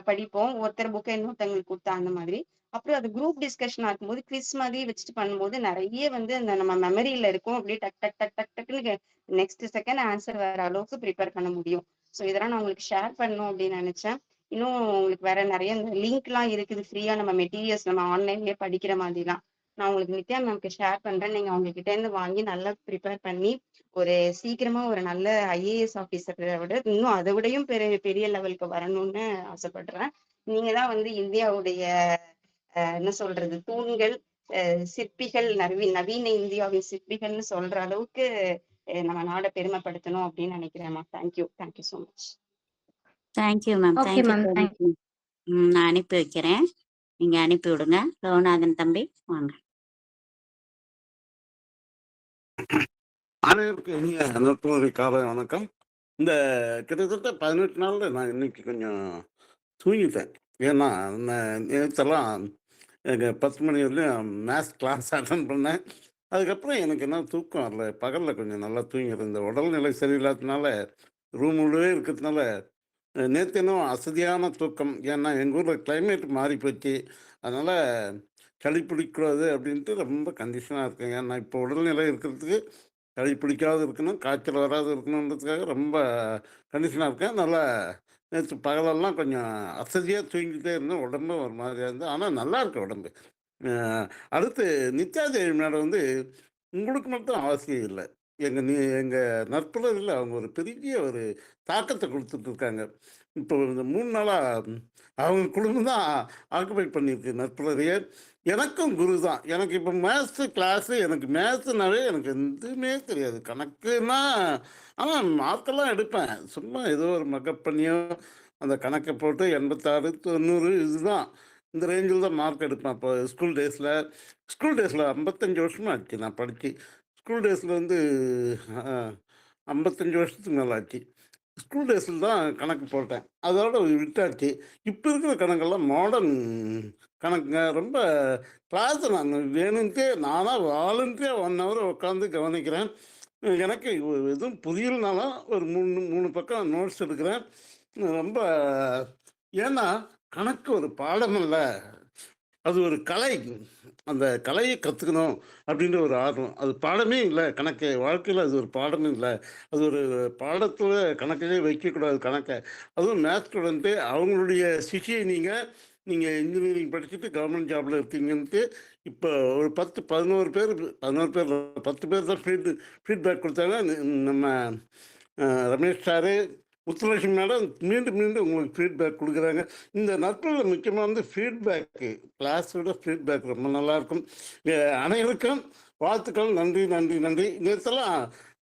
படிப்போம். ஒருத்தர் புக்கை இன்னொருத்தவங்களுக்கு கொடுத்தா அந்த மாதிரி. அப்புறம் அது குரூப் டிஸ்கஷனா இருக்கும்போது குவிஸ் மாதிரி வச்சுட்டு பண்ணும்போது நிறைய வந்து அந்த நம்ம மெமரியில இருக்கும். அப்படியே டக் டக் டக் டக் டக்குன்னு நெக்ஸ்ட் செகண்ட் ஆன்சர் வர அளவுக்கு ப்ரிப்பேர் பண்ண முடியும். ஸோ இதெல்லாம் நான் உங்களுக்கு ஷேர் பண்ணணும் அப்படின்னு நினைச்சேன். இன்னும் உங்களுக்கு வேற நிறைய லிங்க் எல்லாம் இருக்குது ஃப்ரீயா, நம்ம மெட்டீரியல்ஸ் நம்ம ஆன்லைன்லயே படிக்கிற மாதிரிலாம் நான் உங்களுக்கு நித்யா மேம்க்கு ஷேர் பண்றேன். நீங்க அவங்க கிட்ட இருந்து வாங்கி நல்லா ப்ரிப்பேர் பண்ணி ஒரு சீக்கிரமா ஒரு நல்ல ஐஏஎஸ் ஆபீசரை விட இன்னும் அதை விடையும் பெரிய பெரிய லெவலுக்கு வரணும்னு ஆசைப்படுறேன். நீங்க தான் வந்து இந்தியாவுடைய என்ன சொல்றது தூண்கள், சிற்பிகள், நவீன இந்தியாவின் சிற்பிகள்னு சொல்ற அளவுக்கு நம்ம நாடை பெருமைப்படுத்தணும் அப்படின்னு நினைக்கிறேன்மா. Thank you so much. Thank you ma'am, okay thank you ma'am, so thank much. நான் அனுப்பி வைக்கிறேன், நீங்க அனுப்பி விடுங்க. லோகநாதன் தம்பி வாங்க. அனைவருக்கும் இனிய நற்புணர்வு காலை வணக்கம். இந்த கிட்டத்தட்ட 18 நாள்ல நான் இன்னைக்கு கொஞ்சம் தூங்கிட்டேன். ஏன்னா நேற்றெல்லாம் எனக்கு 10 மணி வரையும் மேத்ஸ் கிளாஸ் அட்டன் பண்ணேன். அதுக்கப்புறம் எனக்கு என்ன தூக்கம் வரல. பகலில் கொஞ்சம் நல்லா தூங்கிடுறேன். இந்த உடல்நிலை சரியில்லாததுனால ரூம் உள்ளே இருக்கிறதுனால நேற்று இன்னும் அசதியான தூக்கம். ஏன்னா எங்கள் ஊரில் கிளைமேட் மாறி போச்சு. அதனால் சளி பிடிக்கூடாது அப்படின்ட்டு ரொம்ப கண்டிஷனாக இருக்கேன். ஏன்னா இப்போ உடல்நிலை இருக்கிறதுக்கு சளி பிடிக்காது இருக்கணும், காய்ச்சல் வராது இருக்கணுன்றதுக்காக ரொம்ப கண்டிஷனாக இருக்கேன். நல்லா நேற்று பகலெல்லாம் கொஞ்சம் அசதியாக தூங்கிட்டே இருந்தேன். உடம்பு ஒரு மாதிரியாக இருந்தது. ஆனால் நல்லா இருக்கு உடம்பு. அடுத்து நித்யாதேவி மேடம் வந்து உங்களுக்கு மட்டும் அவசியம் இல்லை. எங்கள் நற்புறவில் அவங்க ஒரு பெரிய ஒரு தாக்கத்தை கொடுத்துட்ருக்காங்க. இப்போ இந்த 3 நாளாக அவங்க குடும்பம் தான் ஆக்குபை பண்ணியிருக்கு நற்புறவையே. எனக்கும் குரு தான். எனக்கு இப்போ மேத்ஸு கிளாஸு, எனக்கு மேத்ஸுனாவே எனக்கு எதுவுமே தெரியாது. கணக்குன்னா ஆனால் மார்க்கெல்லாம் எடுப்பேன். சும்மா ஏதோ ஒரு மக்கப் பண்ணியோ அந்த கணக்கை போட்டு 86, 90 இதுதான் இந்த ரேஞ்சில் தான் மார்க் எடுப்பேன். அப்போ ஸ்கூல் டேஸில் 55 வருஷமாக ஆச்சு நான் படித்து. ஸ்கூல் டேஸில் வந்து 55 வருஷத்துக்கு மேலே ஆச்சு. ஸ்கூல் டேஸில் தான் கணக்கு போட்டேன். அதோட விட்டாச்சு. இப்போ இருக்கிற கணக்கெல்லாம் மாடர்ன் கணக்குங்க. ரொம்ப கிளாஸை நான் வேணுன்ட்டே நானாக வாலண்டியாக 1 ஹவர் உட்காந்து கவனிக்கிறேன். எனக்கு எதுவும் புரியலனாலும் ஒரு 3 பக்கம் நோட்ஸ் எடுக்கிறேன். ரொம்ப ஏன்னா கணக்கு ஒரு பாடம் இல்ல, அது ஒரு கலை. அந்த கலையை கற்றுக்கணும் அப்படின்ற ஒரு ஆர்வம். அது பாடமே இல்லை கணக்கு. வாழ்க்கையில் அது ஒரு பாடமே இல்லை. அது ஒரு பாடத்தில் கணக்கையே வைக்கக்கூடாது கணக்கை. அதுவும் மேத்ஸ் ஸ்டூடெண்ட்டு அவங்களுடைய சிஷியை நீங்கள் இன்ஜினியரிங் படிச்சுட்டு கவர்மெண்ட் ஜாபில் இருக்கீங்கன்ட்டு இப்போ ஒரு 11 பேர் 10 பேர் தான் ஃபீட்பேக் கொடுத்தாங்க. நம்ம ரமேஷ் சாரு, முத்துலட்சுமி மேடம் மீண்டும் உங்களுக்கு ஃபீட்பேக் கொடுக்குறாங்க. இந்த நாட்களில் முக்கியமாக வந்து ஃபீட்பேக்கு, கிளாஸோட ஃபீட்பேக் ரொம்ப நல்லாயிருக்கும். அனைவருக்கும் வாழ்த்துக்கள். நன்றி நன்றி நன்றி. நேரத்தெல்லாம்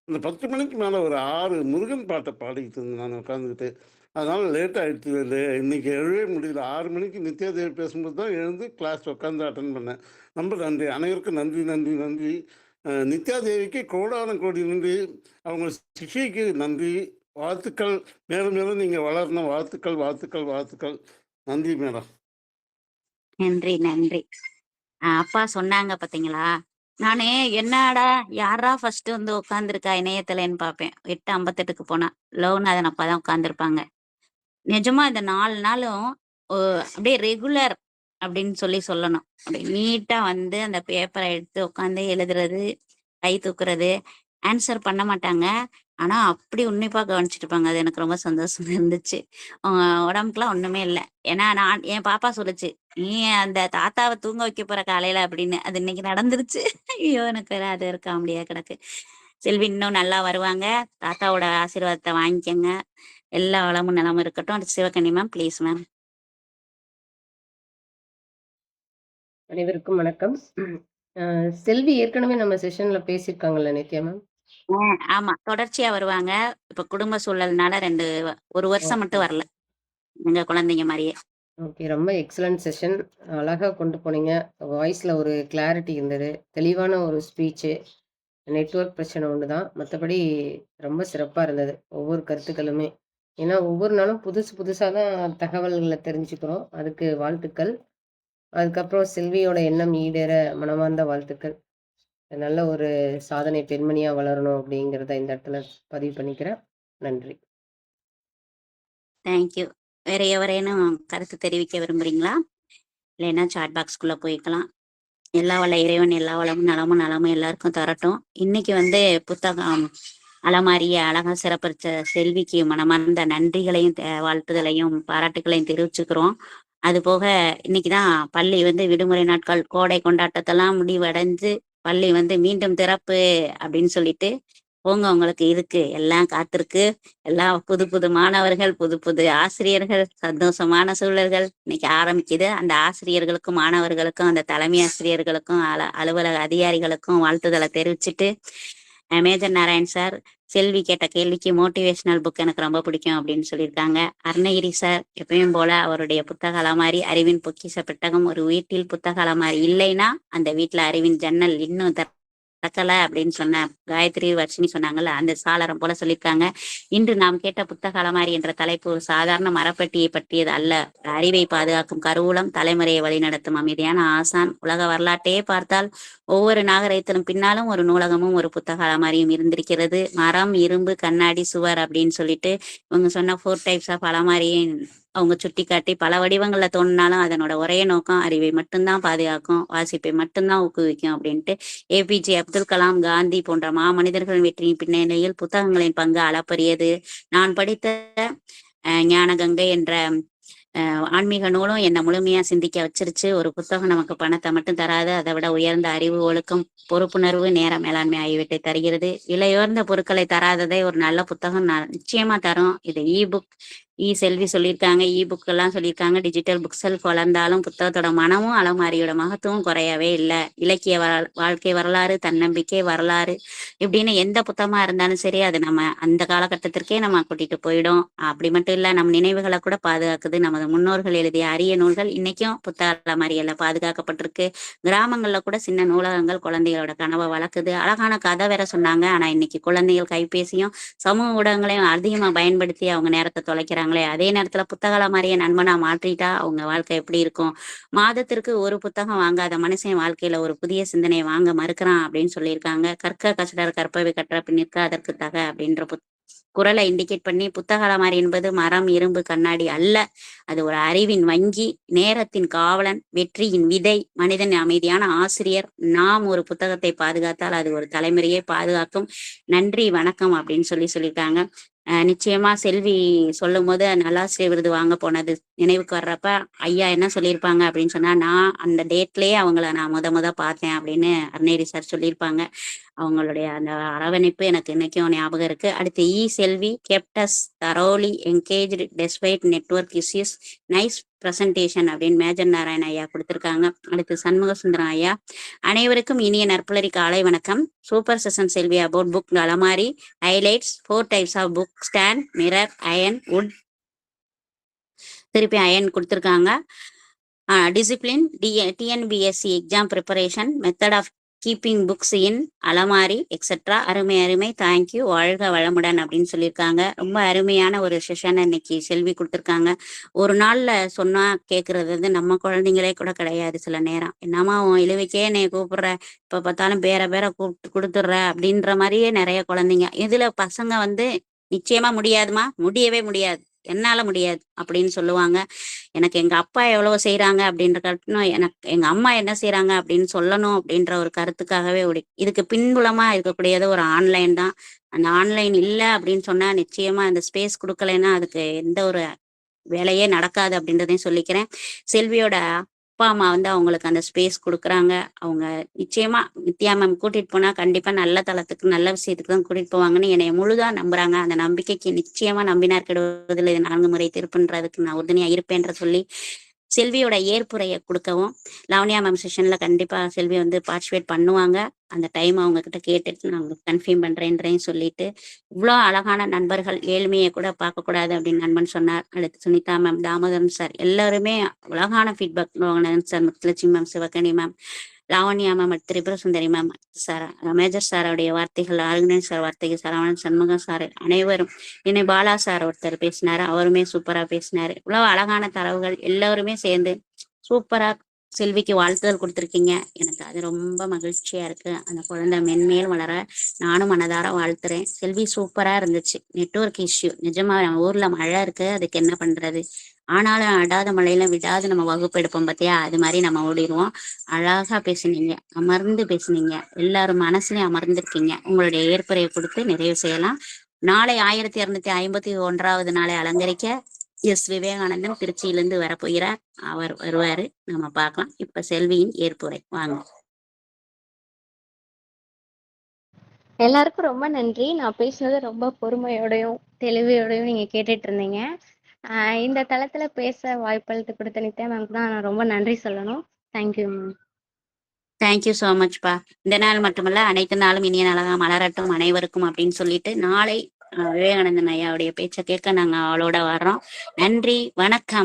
இந்த 10 மணிக்கு மேலே ஒரு 6 முருகன் பாட்டை பாடிக்கிட்டு இருந்தேன் நான் உட்காந்துக்கிட்டு. அதனால் லேட் ஆகிடுச்சு. இன்றைக்கி எழவே முடியல. 6 மணிக்கு நித்யாதேவி பேசும்போது தான் எழுந்து கிளாஸ் உட்காந்து அட்டன் பண்ணேன். ரொம்ப நன்றி. அனைவருக்கும் நன்றி நன்றி நன்றி. நித்யாதேவிக்கு கோடான கோடி நன்றி. அவங்க சிஷிக்கு நன்றி. வாழ்த்துக்கள். மேலும் மேலும் நீங்கள் வளரணும். வாழ்த்துக்கள். நன்றி மேடம். நன்றி நன்றி. அப்பா சொன்னாங்க பாத்தீங்களா, நானு என்னடா யாரா ஃபர்ஸ்ட் வந்து உட்காந்துருக்கா இணையத்துலன்னு பார்ப்பேன். 8:58க்கு போனா லவ்நாதன் அப்பா தான் உட்காந்துருப்பாங்க. நிஜமா இந்த 4 நாளும் அப்படியே ரெகுலர் அப்படின்னு சொல்லணும். அப்படி நீட்டா வந்து அந்த பேப்பரை எடுத்து உட்காந்து எழுதுறது, கை தூக்குறது, ஆன்சர் பண்ண மாட்டாங்க. ஆனா அப்படி உன்னிப்பா கவனிச்சுட்டு இருப்பாங்க. அது எனக்கு ரொம்ப சந்தோஷமா இருந்துச்சு. உடம்புக்குலாம் ஒண்ணுமே இல்லை. ஏன்னா என் பாப்பா சொல்லுச்சு, நீ அந்த தாத்தாவை தூங்க வைக்க போற காலையில அப்படின்னு. அது இன்னைக்கு நடந்துருச்சு. ஐயோ எனக்கு வேற அது இருக்க முடியாது கிடக்கு. செல்வி இன்னும் நல்லா வருவாங்க. தாத்தாவோட ஆசீர்வாதத்தை வாங்கிக்கங்க. எல்லா வளமும் நலமும் இருக்கட்டும். அடுத்து சிவகன்னி மேம் ப்ளீஸ் மேம். அனைவருக்கும் வணக்கம். செல்வி ஏற்கனவே நம்ம செஷன்ல பேசியிருக்காங்கல்ல நித்யா மேம்? ஆமா, தொடர்ச்சியா வருவாங்க. இப்ப குடும்ப சூழல்னால 1 வருஷம் மட்டும் வரல, எங்க குழந்தைங்க மாதிரியே. ஓகே, ரொம்ப எக்ஸலண்ட் செஷன். அழகா கொண்டு போனீங்க. வாய்ஸ்ல ஒரு கிளாரிட்டி இருந்தது, தெளிவான ஒரு ஸ்பீச்சு. நெட்வொர்க் பிரச்சனை ஒன்று தான், மற்றபடி ரொம்ப சிறப்பாக இருந்தது ஒவ்வொரு கருத்துக்களுமே. ஏன்னா ஒவ்வொரு நாளும் புதுசாக தான் தகவல்களை தெரிஞ்சுக்கிறோம். அதுக்கு வாழ்த்துக்கள். அதுக்கப்புறம் செல்வியோட எண்ணம் ஈடேற மனமார்ந்த வாழ்த்துக்கள். நல்ல ஒரு சாதனை பெண்மணியாக வளரணும் அப்படிங்கிறத இந்த இடத்துல பதிவு பண்ணிக்கிறேன். நன்றி. தேங்க்யூ. வேற எவரேனும் கருத்து தெரிவிக்க விரும்புறீங்களா? இல்லைன்னா சாட் பாக்ஸ்குள்ள போய்க்கலாம். எல்லா வல்ல இறைவன் எல்லா வளமும் நலமும் எல்லாருக்கும் தரட்டும். இன்னைக்கு வந்து புத்தகம் அலமாரிய அழகா சிறப்பிச்ச செல்விக்கு மனமார்ந்த நன்றிகளையும் வாழ்த்துதலையும் பாராட்டுகளையும் தெரிவிச்சுக்கிறோம். அது போக இன்னைக்குதான் பள்ளி வந்து விடுமுறை நாட்கள், கோடை கொண்டாட்டத்தெல்லாம் முடிவடைஞ்சு பள்ளி வந்து மீண்டும் திறப்பு அப்படின்னு சொல்லிட்டு போங்க, உங்களுக்கு இருக்கு, எல்லாம் காத்திருக்கு. எல்லாம் புது மாணவர்கள், புது ஆசிரியர்கள், சந்தோஷமான சூழல்கள் இன்னைக்கு ஆரம்பிக்குது. அந்த ஆசிரியர்களுக்கும் மாணவர்களுக்கும் அந்த தலைமை ஆசிரியர்களுக்கும் அலுவலக அதிகாரிகளுக்கும் வாழ்த்துதலை தெரிவிச்சுட்டு, மேஜர் நாராயண் சார் செல்வி கேட்ட கேள்விக்கு மோட்டிவேஷனல் புக் எனக்கு ரொம்ப பிடிக்கும் அப்படின்னு சொல்லியிருக்காங்க. அருணகிரி சார் எப்பயும் போல அவருடைய புத்தக அலமாரி அறிவின் பொக்கிஷ பெட்டகம். ஒரு வீட்டில் புத்தக அலமாரி இல்லைன்னா அந்த வீட்டுல அறிவின் ஜன்னல் இன்னும் திறக்கல அப்படின்னு சொன்ன காயத்ரி வர்ஷினி சொன்னாங்கல்ல, அந்த சாளரம் போல சொல்லியிருக்காங்க. இன்று நாம் கேட்ட புத்தக அலமாரி என்ற தலைப்பு ஒரு சாதாரண மரப்பெட்டியை பற்றியது அல்ல. அறிவை பாதுகாக்கும் கருவூலம், தலைமுறையை வழிநடத்தும் அமைதியான ஆசான். உலக வரலாற்றையே பார்த்தால் ஒவ்வொரு நாகரிகத்திலும் பின்னாலும் ஒரு நூலகமும் ஒரு புத்தக அலமாரியும் இருந்திருக்கிறது. மரம், இரும்பு, கண்ணாடி, சுவர் அப்படின்னு சொல்லிட்டு இவங்க சொன்ன 4 டைப்ஸ் ஆஃப் அலமாரியை அவங்க சுட்டி காட்டி பல வடிவங்கள்ல தோணினாலும் அதனோட ஒரே நோக்கம் அறிவை மட்டும்தான் பாதுகாக்கும், வாசிப்பை மட்டும்தான் ஊக்குவிக்கும் அப்படின்ட்டு ஏபிஜே அப்துல் கலாம், காந்தி போன்ற மாமனிதர்களின் வெற்றியின் பின்னணியில் புத்தகங்களின் பங்கு அளப்பரியது. நான் படித்த ஞானகங்கை என்ற ஆன்மீக நூலும் என்னை முழுமையா சிந்திக்க வச்சிருச்சு. ஒரு புத்தகம் நமக்கு பணத்தை மட்டும் தராது, அதை விட உயர்ந்த அறிவு, ஒழுக்கம், பொறுப்புணர்வு, நேர மேலாண்மை ஆகியவற்றை தருகிறது. விலையுயர்ந்த பொருட்களை தராததை ஒரு நல்ல புத்தகம் நிச்சயமா தரும். இது புக் செல்வி சொல்லியிருக்காங்க, புக் எல்லாம் சொல்லியிருக்காங்க. டிஜிட்டல் புக் செல்ஃப் வளர்ந்தாலும் புத்தகத்தோட மனமும் அலமாரியோட மகத்துவம் குறையவே இல்லை. இலக்கிய வாழ்க்கை வரலாறு, தன்னம்பிக்கை வரலாறு இப்படின்னு எந்த புத்தகமா இருந்தாலும் சரி, அது நம்ம அந்த காலகட்டத்திற்கே நம்ம கூட்டிட்டு போயிடும். அப்படி மட்டும் இல்ல, நம்ம நினைவுகளை கூட பாதுகாக்குது. நமது முன்னோர்கள் எழுதிய அரிய நூல்கள் இன்னைக்கும் புத்தக அலமாரியில பாதுகாக்கப்பட்டிருக்கு. கிராமங்கள்ல கூட சின்ன நூலகங்கள் குழந்தைகளோட கனவை வளர்க்குது. அழகான கதை வேற சொன்னாங்க. ஆனா இன்னைக்கு குழந்தைகள் கைபேசியும் சமூக ஊடகங்களையும் அதிகமா பயன்படுத்தி அவங்க நேரத்தை தொலைக்கிறாங்களே. அதே நேரத்துல புத்தக அலமாரியை நண்பனா மாற்றிட்டா அவங்க வாழ்க்கை எப்படி இருக்கும்? மாதத்திற்கு ஒரு புத்தகம் வாங்காத மனுஷன் வாழ்க்கையில ஒரு புதிய சிந்தனையை வாங்க மறுக்கிறான் அப்படின்னு சொல்லியிருக்காங்க. கற்க கசடர் கற்பவை கற்ற பின் நிற்க அதற்கு தக அப்படின்ற குரலை இண்டிகேட் பண்ணி, புத்தக அலமாரி என்பது மரம், இரும்பு, கண்ணாடி அல்ல. அது ஒரு அறிவின் வங்கி, நேரத்தின் காவலன், வெற்றியின் விதை, மனிதன் அமைதியான ஆசிரியர். நாம் ஒரு புத்தகத்தை பாதுகாத்தால் அது ஒரு தலைமுறையை பாதுகாக்கும். நன்றி, வணக்கம் அப்படின்னு சொல்லியிருக்காங்க. நிச்சயமா செல்வி சொல்லும் போது நல்லாசிரியர் விருது வாங்க போனது நினைவுக்கு வர்றப்ப ஐயா என்ன சொல்லியிருப்பாங்க அப்படின்னு சொன்னா, நான் அந்த டேட்லயே அவங்கள நான் முத பார்த்தேன் அப்படின்னு அருணேரி சார் சொல்லியிருப்பாங்க. அவங்களுடைய அந்த அரவணைப்பு எனக்கு இன்னைக்கும் ஞாபகம் இருக்கு. அடுத்து செல்வி kept us thoroughly engaged despite network issues. Nice presentation அப்படின்னு மேஜர் நாராயண ஐயா கொடுத்திருக்காங்க. அடுத்து சண்முக சுந்தரம் ஐயா, அனைவருக்கும் இனிய நற்புலரி காலை வணக்கம். Super session Selvi about book அலமாரி highlights 4 types of book stand, mirror, iron, wood, திருப்பி அயன் கொடுத்திருக்காங்க. Discipline, TNPSC exam preparation, method of keeping books in அலமாரி எக்ஸெட்ரா. அருமை, தேங்க்யூ, வாழ்க வளமுடன் அப்படின்னு சொல்லியிருக்காங்க. ரொம்ப அருமையான ஒரு செஷன் இன்னைக்கு செல்வி கொடுத்துருக்காங்க. ஒரு நாள்ல சொன்னா கேட்கறது வந்து நம்ம குழந்தைங்களே கூட கிடையாது. சில நேரம் என்னமா உன் இழுவைக்கே என்னை கூப்பிடுற, இப்ப பார்த்தாலும் பேர கூப்பிட்டு கொடுத்துட்ற அப்படின்ற மாதிரியே நிறைய குழந்தைங்க. இதுல பசங்க வந்து நிச்சயமா முடியாதுமா, முடியவே முடியாது, என்னால முடியாது அப்படின்னு சொல்லுவாங்க. எனக்கு எங்க அப்பா எவ்வளவு செய்யறாங்க அப்படின்ற கட்டணும், எனக்கு எங்க அம்மா என்ன செய்யறாங்க அப்படின்னு சொல்லணும் அப்படின்ற ஒரு கருத்துக்காகவே இதுக்கு பின்புலமா இருக்கக்கூடியது ஒரு ஆன்லைன் தான். அந்த ஆன்லைன் இல்லை அப்படின்னு சொன்னா நிச்சயமா அந்த ஸ்பேஸ் கொடுக்கலைன்னா அதுக்கு எந்த ஒரு வேலையே நடக்காது அப்படின்றதையும் சொல்லிக்கிறேன். செல்வியோட அப்பா அம்மா வந்து அவங்களுக்கு அந்த ஸ்பேஸ் கொடுக்குறாங்க. அவங்க நிச்சயமா நித்யா மேம் கூட்டிட்டு போனா கண்டிப்பா நல்ல தளத்துக்கு நல்ல விஷயத்துக்கு தான் கூட்டிட்டு போவாங்கன்னு என்னைய முழுதா நம்புறாங்க. அந்த நம்பிக்கைக்கு நிச்சயமா நம்பினார் கெடுவதில் இது 4 முறை திருப்புன்றதுக்கு நான் உறுதுணையா இருப்பேன்ற சொல்லி செல்வியோட ஏற்புரையை கொடுக்கவும், லாவண்யா மேம் செஷன்ல கண்டிப்பா செல்வி வந்து பார்ட்டிசிபேட் பண்ணுவாங்க. அந்த டைம் அவங்க கிட்ட கேட்டுட்டு நான் உங்களுக்கு கன்ஃபார்ம் பண்றேன்றேன்னு சொல்லிட்டு, இவ்வளோ அழகான நண்பர்கள் ஏழ்மையை கூட பார்க்கக்கூடாது அப்படின்னு நண்பன் சொன்னார். அடுத்து சுனிதா மேம், தாமோதரன் சார், எல்லாருமே அழகான feedback. Loganathan sir, Muthulakshmi ma'am, Sivagani ma'am, Lavanya ma'am, Tripura Sundari ma'am, sir major சாரோடைய வார்த்தைகள், ஆர்கனைஸ் சார் வார்த்தைகள், சரவணன், சண்முகம் சார், அனைவரும். இன்னை பாலா சார் ஒருத்தர் பேசினாரு, அவருமே சூப்பரா பேசினாரு. இவ்வளவு அழகான தரவுகள் எல்லாருமே சேர்ந்து சூப்பரா செல்விக்கு வாழ்த்துதல் கொடுத்துருக்கீங்க. எனக்கு அது ரொம்ப மகிழ்ச்சியா இருக்கு. அந்த குழந்தை மென்மேலும் வளர நானும் மனதார வாழ்த்துறேன். செல்வி சூப்பரா இருந்துச்சு. நெட்வொர்க் இஷ்யூ நிஜமா, ஊர்ல மழை இருக்கு, அதுக்கு என்ன பண்றது, ஆனாலும் அடாத மழையில விடாது நம்ம வகுப்பு எடுப்போம் பார்த்தியா, அது மாதிரி நம்ம ஓடிடுவோம். அழகா பேசுனீங்க, அமர்ந்து பேசுனீங்க, எல்லாரும் மனசுலயும் அமர்ந்திருக்கீங்க. உங்களுடைய ஏற்புரையை கொடுத்து நிறைவு செய்யலாம். நாளை 1251வது நாளை அலங்கரிக்க விவேகானந்தன் திருச்சியிலிருந்து வரப்போகிறார். அவர் வருவாரு, நம்ம பார்க்கலாம். இப்ப செல்வியின் ஏற்புரை வாங்க. எல்லாருக்கும் ரொம்ப நன்றி. நான் பேசுனது ரொம்ப பொறுமையோடையும் தெளிவையோடையும் நீங்க கேட்டுட்டு இருந்தீங்க. இந்த தளத்துல பேச வாய்ப்பளித்து கொடுத்த நித்யா மேம்க்கு தான் நான் ரொம்ப நன்றி சொல்லணும். Thank you ma'am. தேங்க்யூ ஸோ மச்பா. இந்த நாள் மட்டுமல்ல, அனைத்து நாளும் இனிய நாளாக மலரட்டும் அனைவருக்கும் அப்படின்னு சொல்லிட்டு, நாளை விவேகானந்தன் ஐயாவுடைய பேச்சை கேட்க நாங்க அவளோட வர்றோம். நன்றி, வணக்கம்.